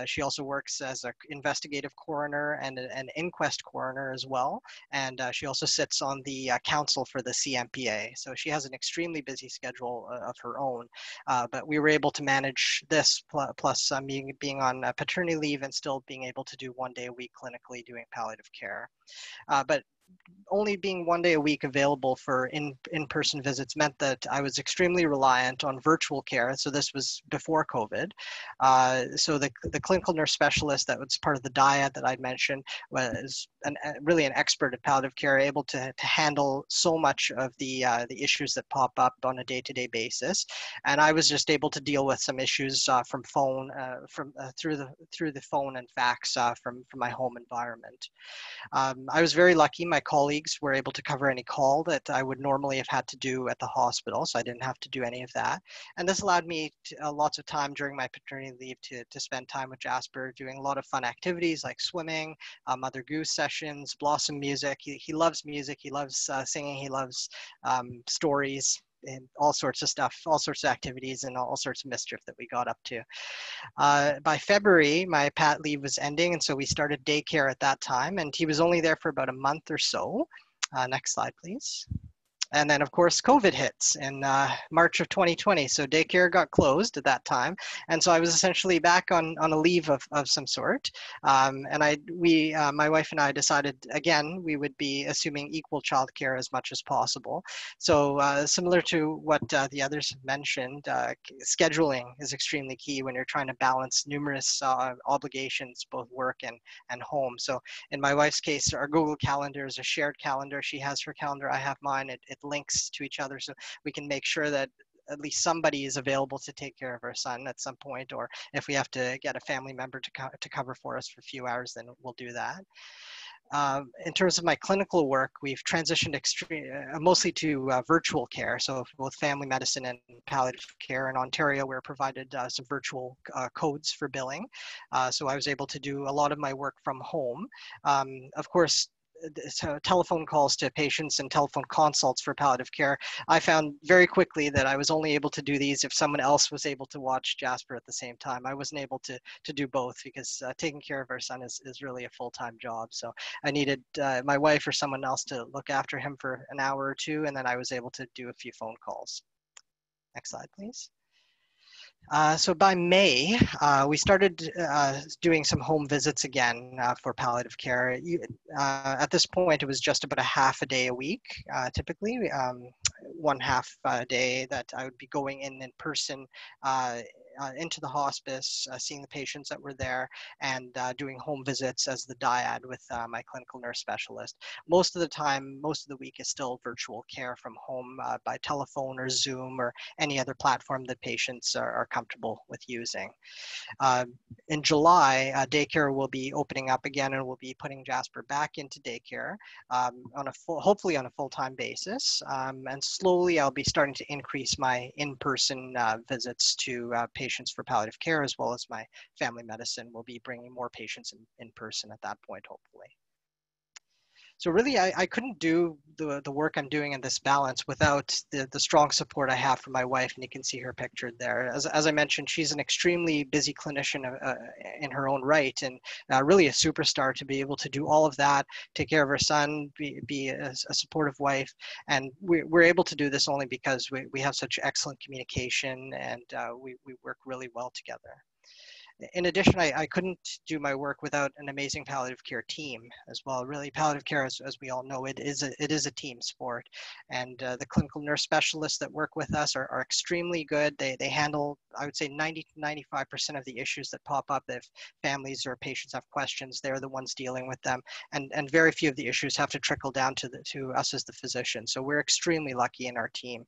She also works as an investigative coroner and an inquest coroner as well. And she also sits on the council for the CMPA. So she has an extremely busy schedule of her own. But we were able to manage this plus being on paternity leave and still being able to do 1 day a week clinically doing palliative care. But only being 1 day a week available for in-person visits meant that I was extremely reliant on virtual care. So this was before COVID. So the clinical nurse specialist that was part of the dyad that I'd mentioned was really an expert at palliative care, able to handle so much of the issues that pop up on a day-to-day basis. And I was just able to deal with some issues from phone, through the phone and fax from my home environment. I was very lucky. My colleagues were able to cover any call that I would normally have had to do at the hospital, so I didn't have to do any of that. And this allowed me lots of time during my paternity leave to spend time with Jasper, doing a lot of fun activities like swimming, Mother Goose sessions, Blossom music. He loves music. He loves singing. He loves stories and all sorts of stuff, all sorts of activities and all sorts of mischief that we got up to. By February, my pat leave was ending, and so we started daycare at that time, and he was only there for about a month or so. Next slide, please. And then, of course, COVID hits in March of 2020. So daycare got closed at that time. And so I was essentially back on a leave of some sort. And my wife and I decided, again, we would be assuming equal childcare as much as possible. So similar to what the others mentioned, scheduling is extremely key when you're trying to balance numerous obligations, both work and home. So in my wife's case, our Google Calendar is a shared calendar. She has her calendar, I have mine. It links to each other, so we can make sure that at least somebody is available to take care of our son at some point, or if we have to get a family member to cover for us for a few hours, then we'll do that. In terms of my clinical work, we've transitioned mostly to virtual care, so both family medicine and palliative care. In Ontario, we're provided some virtual codes for billing, so I was able to do a lot of my work from home. Of course, so telephone calls to patients and telephone consults for palliative care, I found very quickly that I was only able to do these if someone else was able to watch Jasper at the same time. I wasn't able to do both because taking care of our son is really a full-time job. So I needed my wife or someone else to look after him for an hour or two, and then I was able to do a few phone calls. Next slide, please. So by May, we started doing some home visits again for palliative care. At this point, it was just about a half a day a week, typically. 1/2 day that I would be going in person into the hospice, seeing the patients that were there, and doing home visits as the dyad with my clinical nurse specialist. Most of the time, most of the week is still virtual care from home by telephone or Zoom or any other platform that patients are comfortable with using. In July, daycare will be opening up again, and we'll be putting Jasper back into daycare hopefully on a full-time basis. And slowly I'll be starting to increase my in-person visits to patients for palliative care, as well as my family medicine. We'll be bringing more patients in person at that point, hopefully. So really, I couldn't do the work I'm doing in this balance without the strong support I have from my wife, and you can see her pictured there. As I mentioned, she's an extremely busy clinician in her own right, and really a superstar to be able to do all of that, take care of her son, be a supportive wife, and we're able to do this only because we have such excellent communication, and we work really well together. In addition, I couldn't do my work without an amazing palliative care team as well. Really, palliative care, as we all know, it is a team sport, and the clinical nurse specialists that work with us are extremely good. They handle, I would say, 90 to 95% of the issues that pop up. If families or patients have questions, they're the ones dealing with them, and very few of the issues have to trickle down to us as the physician. So we're extremely lucky in our team.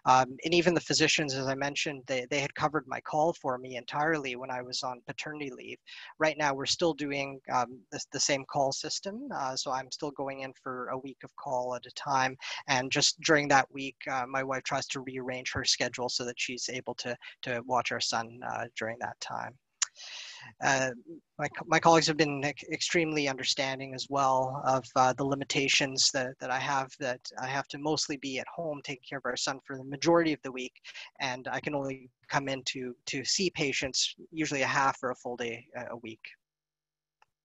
And even the physicians, as I mentioned, they had covered my call for me entirely when I was on paternity leave. Right now, we're still doing the same call system. So I'm still going in for a week of call at a time. And just during that week, my wife tries to rearrange her schedule so that she's able to watch our son during that time. My colleagues have been extremely understanding as well of the limitations that I have to mostly be at home taking care of our son for the majority of the week, and I can only come in to see patients usually a half or a full day a week.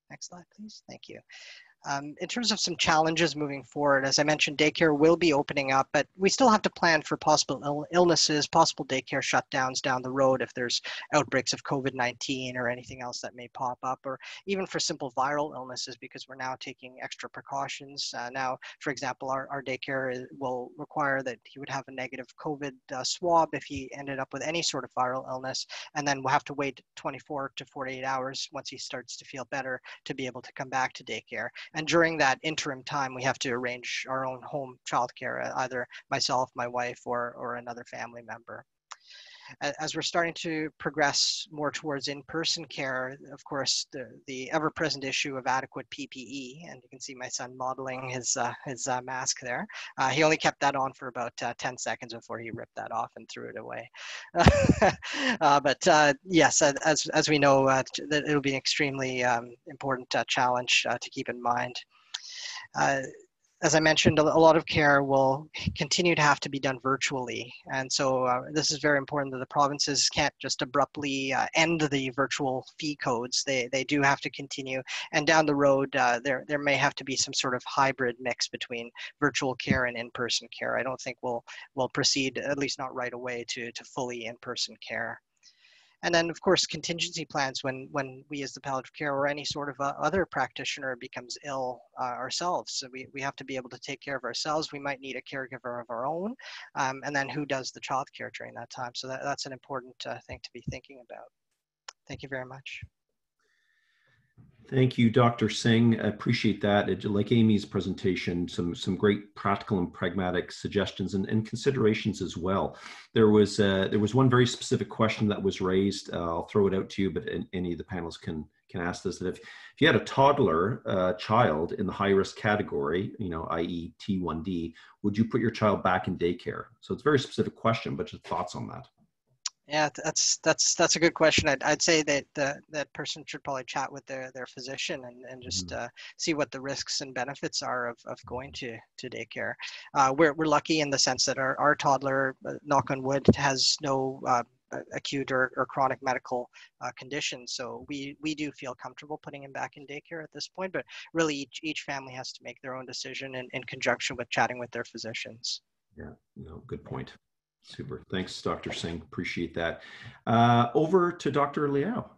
Next slide, please. Thank you. In terms of some challenges moving forward, as I mentioned, daycare will be opening up, but we still have to plan for possible illnesses, possible daycare shutdowns down the road if there's outbreaks of COVID-19 or anything else that may pop up, or even for simple viral illnesses, because we're now taking extra precautions. Now, for example, our daycare will require that he would have a negative COVID swab if he ended up with any sort of viral illness, and then we'll have to wait 24 to 48 hours once he starts to feel better to be able to come back to daycare. And during that interim time, we have to arrange our own home childcare, either myself, my wife, or another family member. As we're starting to progress more towards in-person care, of course, the ever-present issue of adequate PPE, and you can see my son modeling his mask there. He only kept that on for about 10 seconds before he ripped that off and threw it away. But yes, as we know, it'll be an extremely important challenge to keep in mind. As I mentioned, a lot of care will continue to have to be done virtually. And so this is very important that the provinces can't just abruptly end the virtual fee codes. They do have to continue. And down the road, there may have to be some sort of hybrid mix between virtual care and in-person care. I don't think we'll proceed, at least not right away, to fully in-person care. And then, of course, contingency plans when we as the palliative care or any sort of other practitioner becomes ill ourselves. So we have to be able to take care of ourselves. We might need a caregiver of our own. And then who does the childcare during that time? So that's an important thing to be thinking about. Thank you very much. Thank you, Dr. Singh. I appreciate that. Like Amy's presentation, some great practical and pragmatic suggestions and considerations as well. There was one very specific question that was raised. I'll throw it out to you, but any of the panelists can ask this. That if you had a toddler child in the high risk category, i.e. T1D, would you put your child back in daycare? So it's a very specific question, but just thoughts on that. Yeah, that's a good question. I'd say that that person should probably chat with their physician and just see what the risks and benefits are of going to daycare. We're lucky in the sense that our toddler, knock on wood, has no acute or chronic medical conditions. So we do feel comfortable putting him back in daycare at this point, but really each family has to make their own decision in conjunction with chatting with their physicians. Yeah, good point. Super. Thanks, Dr. Singh. Appreciate that. Over to Dr. Liao.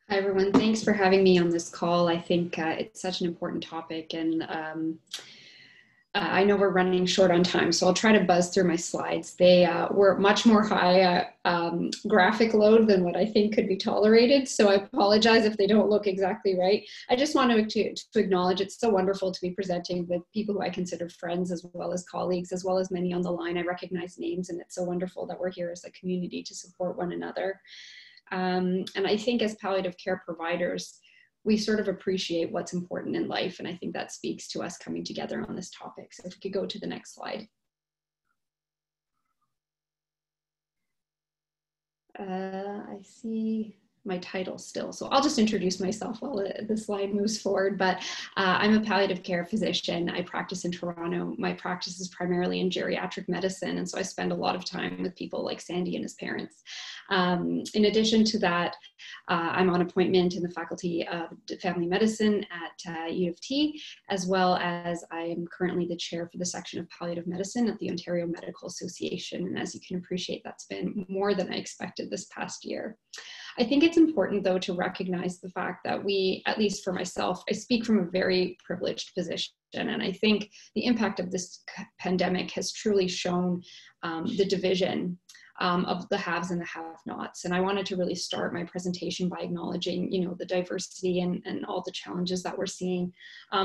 Hi, everyone. Thanks for having me on this call. I think it's such an important topic, and I know we're running short on time, so I'll try to buzz through my slides. They were much more high graphic load than what I think could be tolerated, so I apologize if they don't look exactly right. I just wanted to acknowledge it's so wonderful to be presenting with people who I consider friends as well as colleagues, as well as many on the line. I recognize names, and it's so wonderful that we're here as a community to support one another. And I think as palliative care providers, we sort of appreciate what's important in life. And I think that speaks to us coming together on this topic. So if we could go to the next slide. I see my title still. So I'll just introduce myself while the slide moves forward. But I'm a palliative care physician. I practice in Toronto. My practice is primarily in geriatric medicine. And so I spend a lot of time with people like Sandy and his parents. In addition to that, I'm on appointment in the Faculty of Family Medicine at U of T, as well as I am currently the chair for the section of palliative medicine at the Ontario Medical Association. And as you can appreciate, that's been more than I expected this past year. I think it's important, though, to recognize the fact that we, at least for myself, I speak from a very privileged position. And I think the impact of this pandemic has truly shown the division of the haves and the have-nots. And I wanted to really start my presentation by acknowledging, you know, the diversity and all the challenges that we're seeing.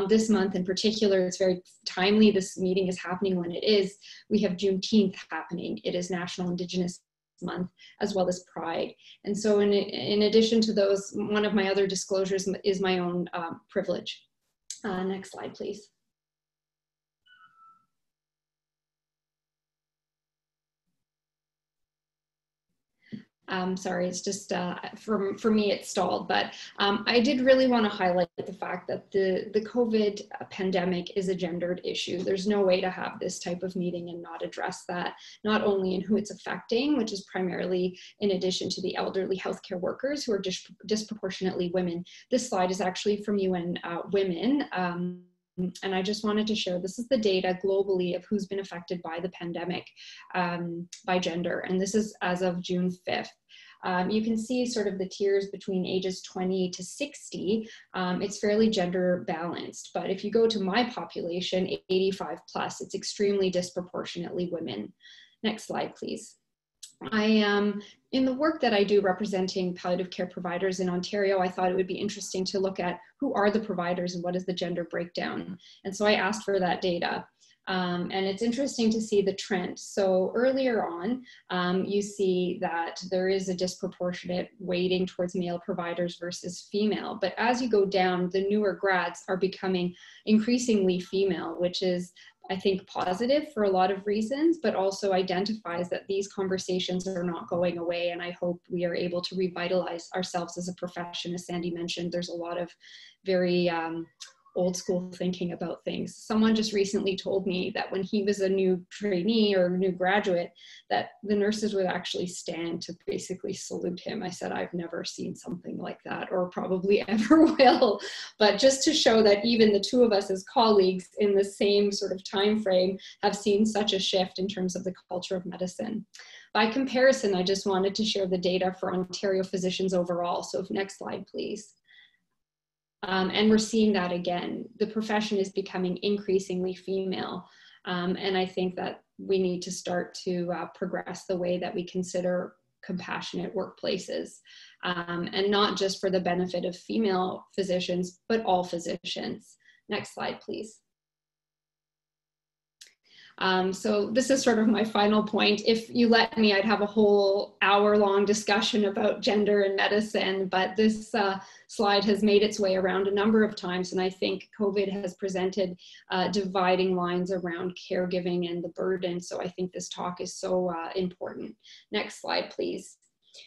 This month in particular, it's very timely. This meeting is happening when it is. We have Juneteenth happening. It is National Indigenous Month, as well as Pride. And so in addition to those, one of my other disclosures is my own privilege. Next slide, please. Sorry, it's just, for me, it stalled, but I did really want to highlight the fact that the COVID pandemic is a gendered issue. There's no way to have this type of meeting and not address that, not only in who it's affecting, which is primarily in addition to the elderly healthcare workers who are disproportionately women. This slide is actually from UN Women. And I just wanted to share, this is the data globally of who's been affected by the pandemic by gender. And this is as of June 5th. You can see sort of the tiers between ages 20 to 60. It's fairly gender balanced, but if you go to my population, 85 plus, it's extremely disproportionately women. Next slide, please. In the work that I do representing palliative care providers in Ontario, I thought it would be interesting to look at who are the providers and what is the gender breakdown. And so I asked for that data. And it's interesting to see the trend. So earlier on, you see that there is a disproportionate weighting towards male providers versus female. But as you go down, the newer grads are becoming increasingly female, which is, I think, positive for a lot of reasons, but also identifies that these conversations are not going away. And I hope we are able to revitalize ourselves as a profession. As Sandy mentioned, there's a lot of very old school thinking about things. Someone just recently told me that when he was a new trainee or new graduate, that the nurses would actually stand to basically salute him. I said, I've never seen something like that, or probably ever will. But just to show that even the two of us as colleagues in the same sort of time frame have seen such a shift in terms of the culture of medicine. By comparison, I just wanted to share the data for Ontario physicians overall. So next slide, please. And we're seeing that again. The profession is becoming increasingly female. And I think that we need to start to progress the way that we consider compassionate workplaces. And not just for the benefit of female physicians, but all physicians. Next slide, please. So this is sort of my final point. If you let me, I'd have a whole hour-long discussion about gender in medicine, but this slide has made its way around a number of times, and I think COVID has presented dividing lines around caregiving and the burden, so I think this talk is so important. Next slide, please.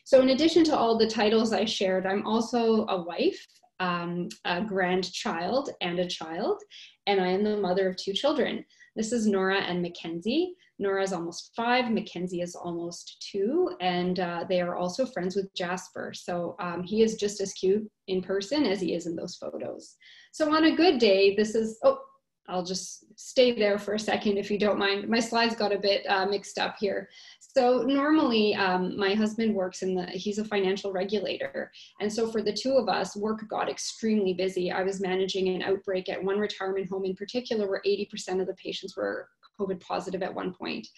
So in addition to all the titles I shared, I'm also a wife, a grandchild, and a child, and I am the mother of 2 children. This is Nora and Mackenzie. Nora is almost 5, Mackenzie is almost 2, and they are also friends with Jasper. So he is just as cute in person as he is in those photos. So on a good day, this is, oh, I'll just stay there for a second if you don't mind. My slides got a bit mixed up here. So normally my husband works he's a financial regulator. And so for the 2 of us, work got extremely busy. I was managing an outbreak at one retirement home in particular where 80% of the patients were COVID positive at one point.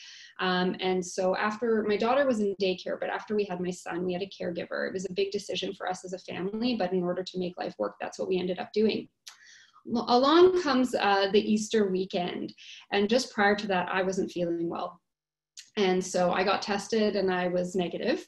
And so after, my daughter was in daycare, but after we had my son, we had a caregiver. It was a big decision for us as a family, but in order to make life work, that's what we ended up doing. Along comes the Easter weekend. And just prior to that, I wasn't feeling well. And so I got tested and I was negative.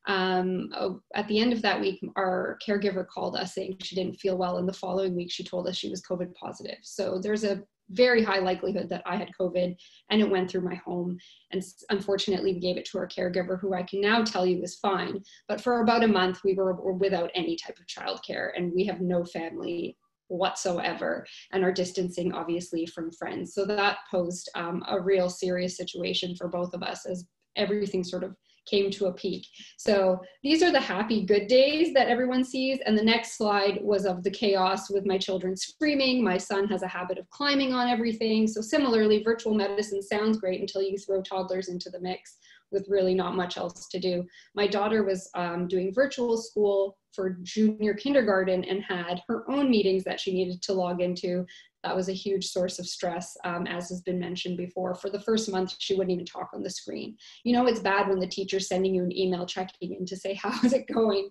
At the end of that week, our caregiver called us saying she didn't feel well. And the following week, she told us she was COVID positive. So there's a very high likelihood that I had COVID, and it went through my home. And unfortunately, we gave it to our caregiver, who I can now tell you is fine. But for about a month, we were without any type of childcare, and we have no family whatsoever, and are distancing obviously from friends. So that posed a real serious situation for both of us as everything sort of came to a peak. So these are the happy, good days that everyone sees. And the next slide was of the chaos with my children screaming. My son has a habit of climbing on everything. So similarly, virtual medicine sounds great until you throw toddlers into the mix with really not much else to do. My daughter was doing virtual school for junior kindergarten and had her own meetings that she needed to log into. That was a huge source of stress, as has been mentioned before. For the first month, she wouldn't even talk on the screen. You know, it's bad when the teacher's sending you an email checking in to say, how is it going?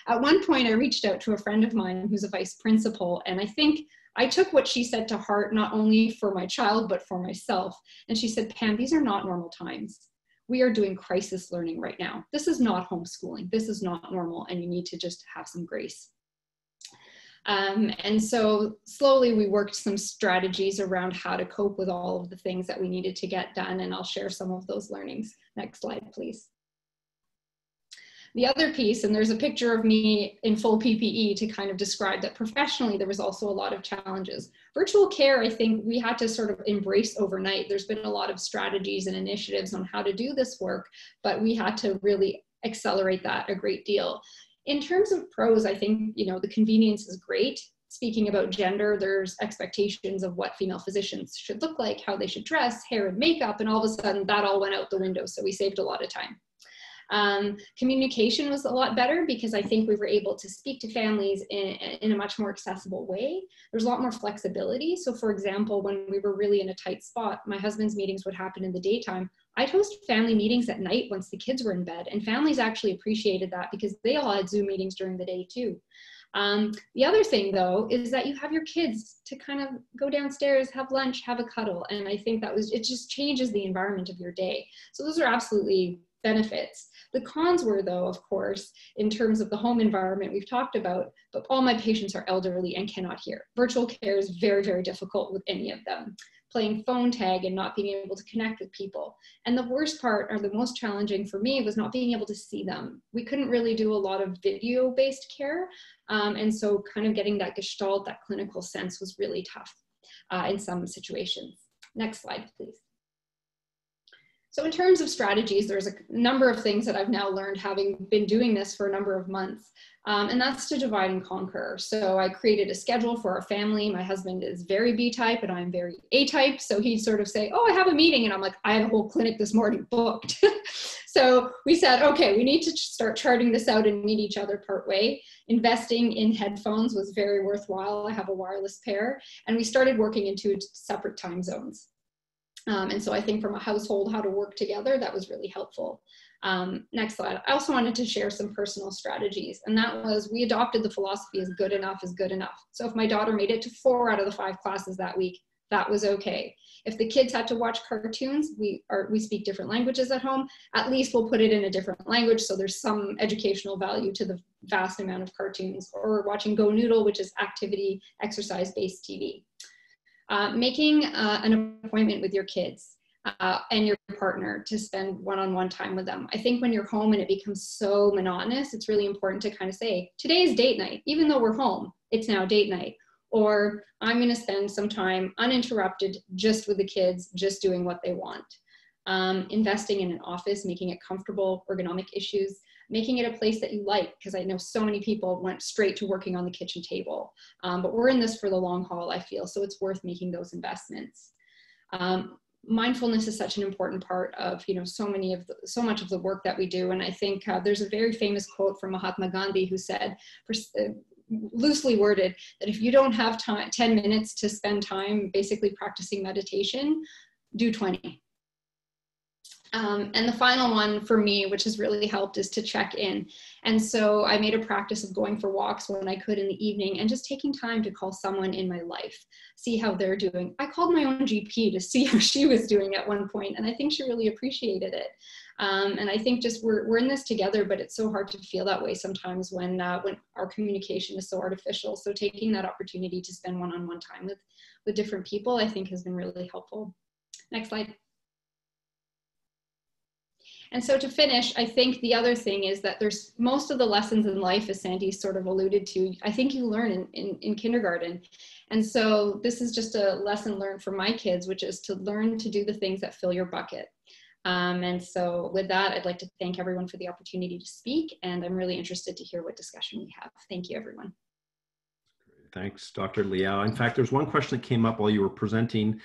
At one point, I reached out to a friend of mine who's a vice principal, and I think I took what she said to heart, not only for my child, but for myself. And she said, Pam, these are not normal times. We are doing crisis learning right now. This is not homeschooling. This is not normal, and you need to just have some grace. And so slowly we worked some strategies around how to cope with all of the things that we needed to get done, and I'll share some of those learnings. Next slide, please. The other piece, and there's a picture of me in full PPE to kind of describe that professionally there was also a lot of challenges. Virtual care, I think we had to sort of embrace overnight. There's been a lot of strategies and initiatives on how to do this work, but we had to really accelerate that a great deal. In terms of pros, I think, you know, the convenience is great. Speaking about gender, there's expectations of what female physicians should look like, how they should dress, hair and makeup, and all of a sudden that all went out the window, so we saved a lot of time. Communication was a lot better because I think we were able to speak to families in a much more accessible way. There's a lot more flexibility. So for example, when we were really in a tight spot, my husband's meetings would happen in the daytime. I'd host family meetings at night once the kids were in bed, and families actually appreciated that because they all had Zoom meetings during the day too. The other thing though, is that you have your kids to kind of go downstairs, have lunch, have a cuddle. And I think that it just changes the environment of your day. So those are absolutely benefits. The cons were though, of course, in terms of the home environment we've talked about, but all my patients are elderly and cannot hear. Virtual care is very, very difficult with any of them. Playing phone tag and not being able to connect with people. And the worst part, or the most challenging for me, was not being able to see them. We couldn't really do a lot of video-based care. And so kind of getting that gestalt, that clinical sense was really tough in some situations. Next slide, please. So in terms of strategies, there's a number of things that I've now learned having been doing this for a number of months, and that's to divide and conquer. So I created a schedule for our family. My husband is very B-type and I'm very A-type. So he'd sort of say, oh, I have a meeting. And I'm like, I have a whole clinic this morning booked. So we said, okay, we need to start charting this out and meet each other part way. Investing in headphones was very worthwhile. I have a wireless pair, and we started working into separate time zones. And so I think from a household, how to work together, that was really helpful. Next slide. I also wanted to share some personal strategies, and that was we adopted the philosophy is good enough is good enough. So if my daughter made it to 4 out of the 5 classes that week, that was okay. If the kids had to watch cartoons, we speak different languages at home, at least we'll put it in a different language so there's some educational value to the vast amount of cartoons. Or watching Go Noodle, which is activity, exercise-based TV. Making an appointment with your kids and your partner to spend one-on-one time with them. I think when you're home and it becomes so monotonous, it's really important to kind of say, today is date night. Even though we're home, it's now date night. Or I'm going to spend some time uninterrupted just with the kids, just doing what they want. Investing in an office, making it comfortable, ergonomic issues, making it a place that you like, because I know so many people went straight to working on the kitchen table. But we're in this for the long haul, I feel, so it's worth making those investments. Mindfulness is such an important part of, you know, so much of the work that we do. And I think there's a very famous quote from Mahatma Gandhi who said, loosely worded, that if you don't have 10 minutes to spend time basically practicing meditation, do 20. And the final one for me, which has really helped, is to check in. And so I made a practice of going for walks when I could in the evening and just taking time to call someone in my life, see how they're doing. I called my own GP to see how she was doing at one point, and I think she really appreciated it. And I think just we're in this together, but it's so hard to feel that way sometimes when our communication is so artificial. So taking that opportunity to spend one-on-one time with different people, I think has been really helpful. Next slide. And so to finish, I think the other thing is that there's most of the lessons in life, as Sandy sort of alluded to, I think you learn in kindergarten. And so this is just a lesson learned for my kids, which is to learn to do the things that fill your bucket. And so with that, I'd like to thank everyone for the opportunity to speak. And I'm really interested to hear what discussion we have. Thank you, everyone. Thanks, Dr. Liao. In fact, there's one question that came up while you were presenting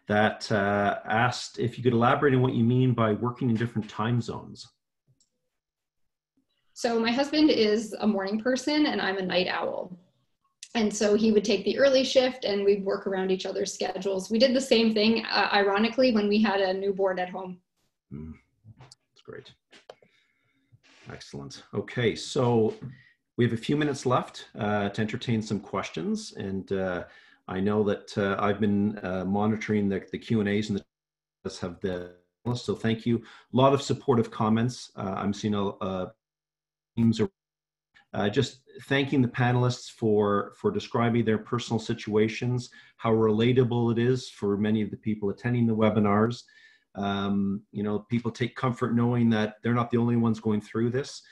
that asked if you could elaborate on what you mean by working in different time zones. So my husband is a morning person and I'm a night owl. And so he would take the early shift and we'd work around each other's schedules. We did the same thing, ironically, when we had a newborn at home. That's great. Excellent. Okay, so we have a few minutes left to entertain some questions, and I know that I've been monitoring the Q&As and the have the so thank you. A lot of supportive comments. I'm seeing teams are just thanking the panelists for describing their personal situations, how relatable it is for many of the people attending the webinars. You know, people take comfort knowing that they're not the only ones going through this.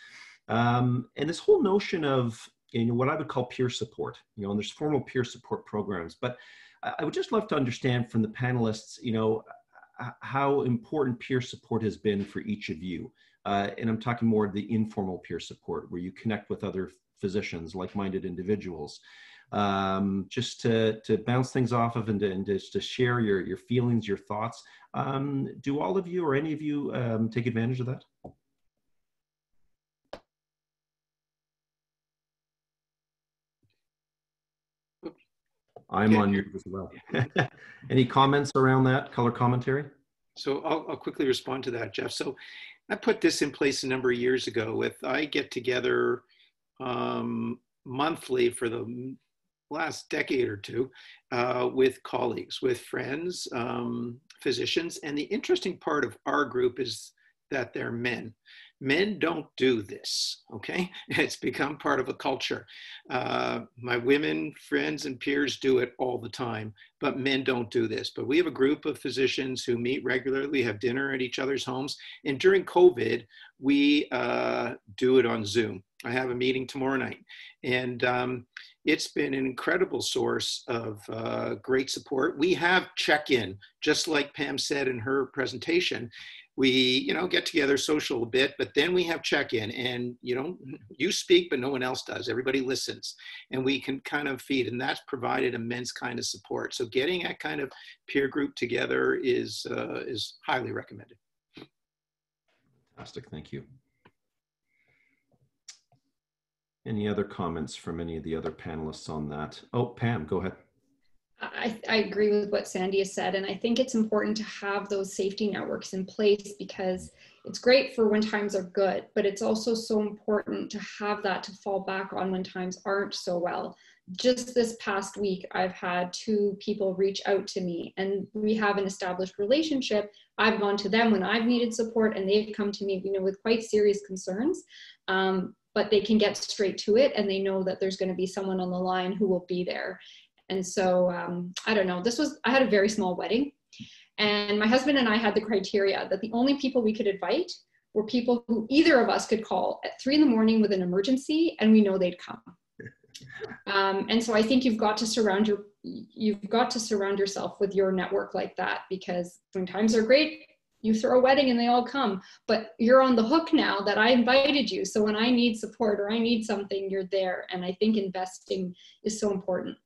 And this whole notion of, you know, what I would call peer support, you know, and there's formal peer support programs, but I would just love to understand from the panelists, you know, how important peer support has been for each of you. And I'm talking more of the informal peer support where you connect with other physicians, like-minded individuals, just to bounce things off of and just to share your feelings, your thoughts. Do all of you or any of you take advantage of that? I'm on mute as well. Any comments around that, color commentary? So I'll quickly respond to that, Jeff. So I put this in place a number of years ago I get together monthly for the last decade or two with colleagues, with friends, physicians. And the interesting part of our group is that they're men. Men don't do this, okay? It's become part of a culture. My women friends and peers do it all the time, but men don't do this. But we have a group of physicians who meet regularly, have dinner at each other's homes. And during COVID, we do it on Zoom. I have a meeting tomorrow night. And it's been an incredible source of great support. We have check-in, just like Pam said in her presentation. We, you know, get together, social a bit, but then we have check-in, and you speak, but no one else does. Everybody listens, and we can kind of feed, and that's provided immense kind of support. So getting that kind of peer group together is highly recommended. Fantastic, thank you. Any other comments from any of the other panelists on that? Oh, Pam, go ahead. I agree with what Sandy has said, and I think it's important to have those safety networks in place because it's great for when times are good, but it's also so important to have that to fall back on when times aren't so well. Just this past week, I've had 2 people reach out to me, and we have an established relationship. I've gone to them when I've needed support, and they've come to me, with quite serious concerns. But they can get straight to it, and they know that there's going to be someone on the line who will be there. And so, I don't know, I had a very small wedding, and my husband and I had the criteria that the only people we could invite were people who either of us could call at 3 in the morning with an emergency, and we know they'd come. And so I think you've got to surround yourself with your network like that, because when times are great, you throw a wedding and they all come, but you're on the hook now that I invited you. So when I need support or I need something, you're there. And I think investing is so important.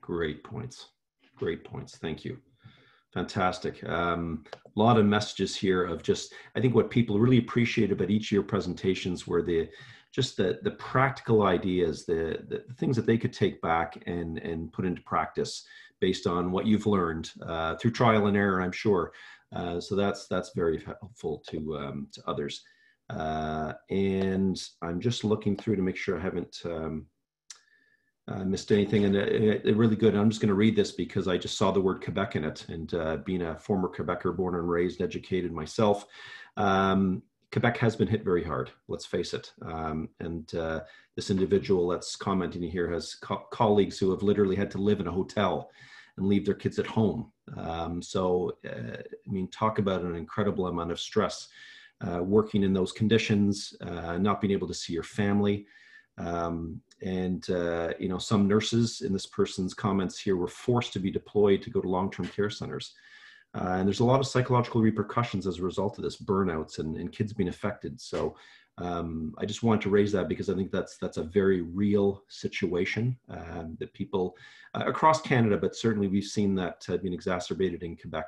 Great points. Great points. Thank you. Fantastic. A lot of messages here of just, I think what people really appreciate about each of your presentations were the practical ideas, the things that they could take back and put into practice based on what you've learned through trial and error, I'm sure. So that's very helpful to others. And I'm just looking through to make sure I haven't missed anything, and it really good. I'm just going to read this because I just saw the word Quebec in it, and being a former Quebecer, born and raised, educated myself, Quebec has been hit very hard, let's face it. And this individual that's commenting here has colleagues who have literally had to live in a hotel and leave their kids at home. So, I mean, talk about an incredible amount of stress, working in those conditions, not being able to see your family. You know, some nurses in this person's comments here were forced to be deployed to go to long-term care centers. And there's a lot of psychological repercussions as a result of this, burnouts and kids being affected. So I just wanted to raise that because I think that's a very real situation that people across Canada, but certainly we've seen that being exacerbated in Quebec.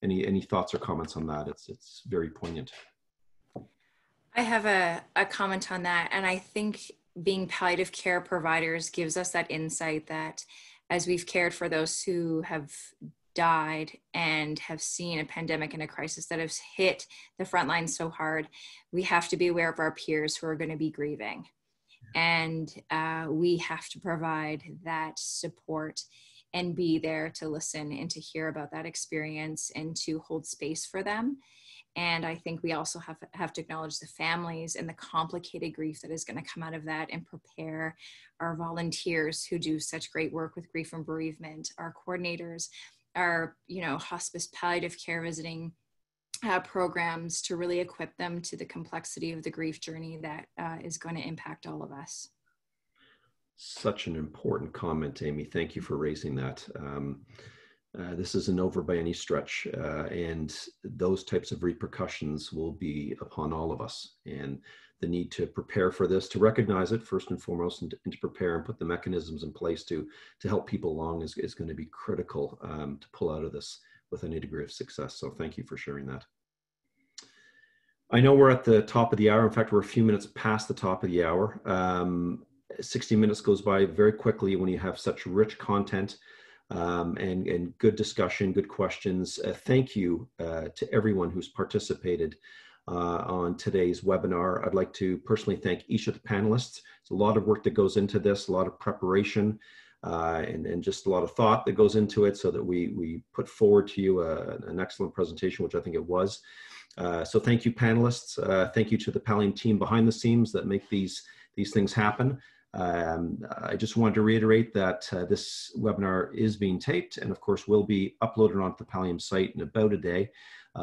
Any thoughts or comments on that? It's very poignant. I have a comment on that, and I think being palliative care providers gives us that insight that as we've cared for those who have died and have seen a pandemic and a crisis that has hit the front line so hard, we have to be aware of our peers who are going to be grieving. And we have to provide that support and be there to listen and to hear about that experience and to hold space for them. And I think we also have to acknowledge the families and the complicated grief that is going to come out of that, and prepare our volunteers who do such great work with grief and bereavement, our coordinators, our, you know, hospice palliative care visiting programs, to really equip them to the complexity of the grief journey that is going to impact all of us. Such an important comment, Amy. Thank you for raising that. This isn't over by any stretch, and those types of repercussions will be upon all of us. And the need to prepare for this, to recognize it first and foremost, and to prepare and put the mechanisms in place to help people along is going to be critical to pull out of this with any degree of success. So thank you for sharing that. I know we're at the top of the hour. In fact, we're a few minutes past the top of the hour. 60 minutes goes by very quickly when you have such rich content. And good discussion, good questions. Thank you to everyone who's participated on today's webinar. I'd like to personally thank each of the panelists. It's a lot of work that goes into this, a lot of preparation, and just a lot of thought that goes into it, so that we put forward to you an excellent presentation, which I think it was. So thank you, panelists. Thank you to the Palliating team behind the scenes that make these things happen. I just wanted to reiterate that this webinar is being taped, and of course will be uploaded onto the Palliating site in about a day.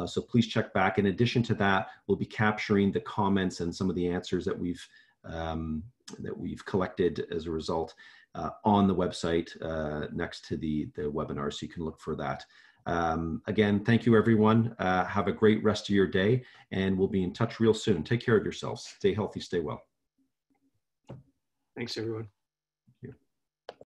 So please check back. In addition to that, we'll be capturing the comments and some of the answers that we've collected as a result on the website next to the webinar, so you can look for that. Again, thank you, everyone. Have a great rest of your day, and we'll be in touch real soon. Take care of yourselves. Stay healthy, stay well. Thanks, everyone.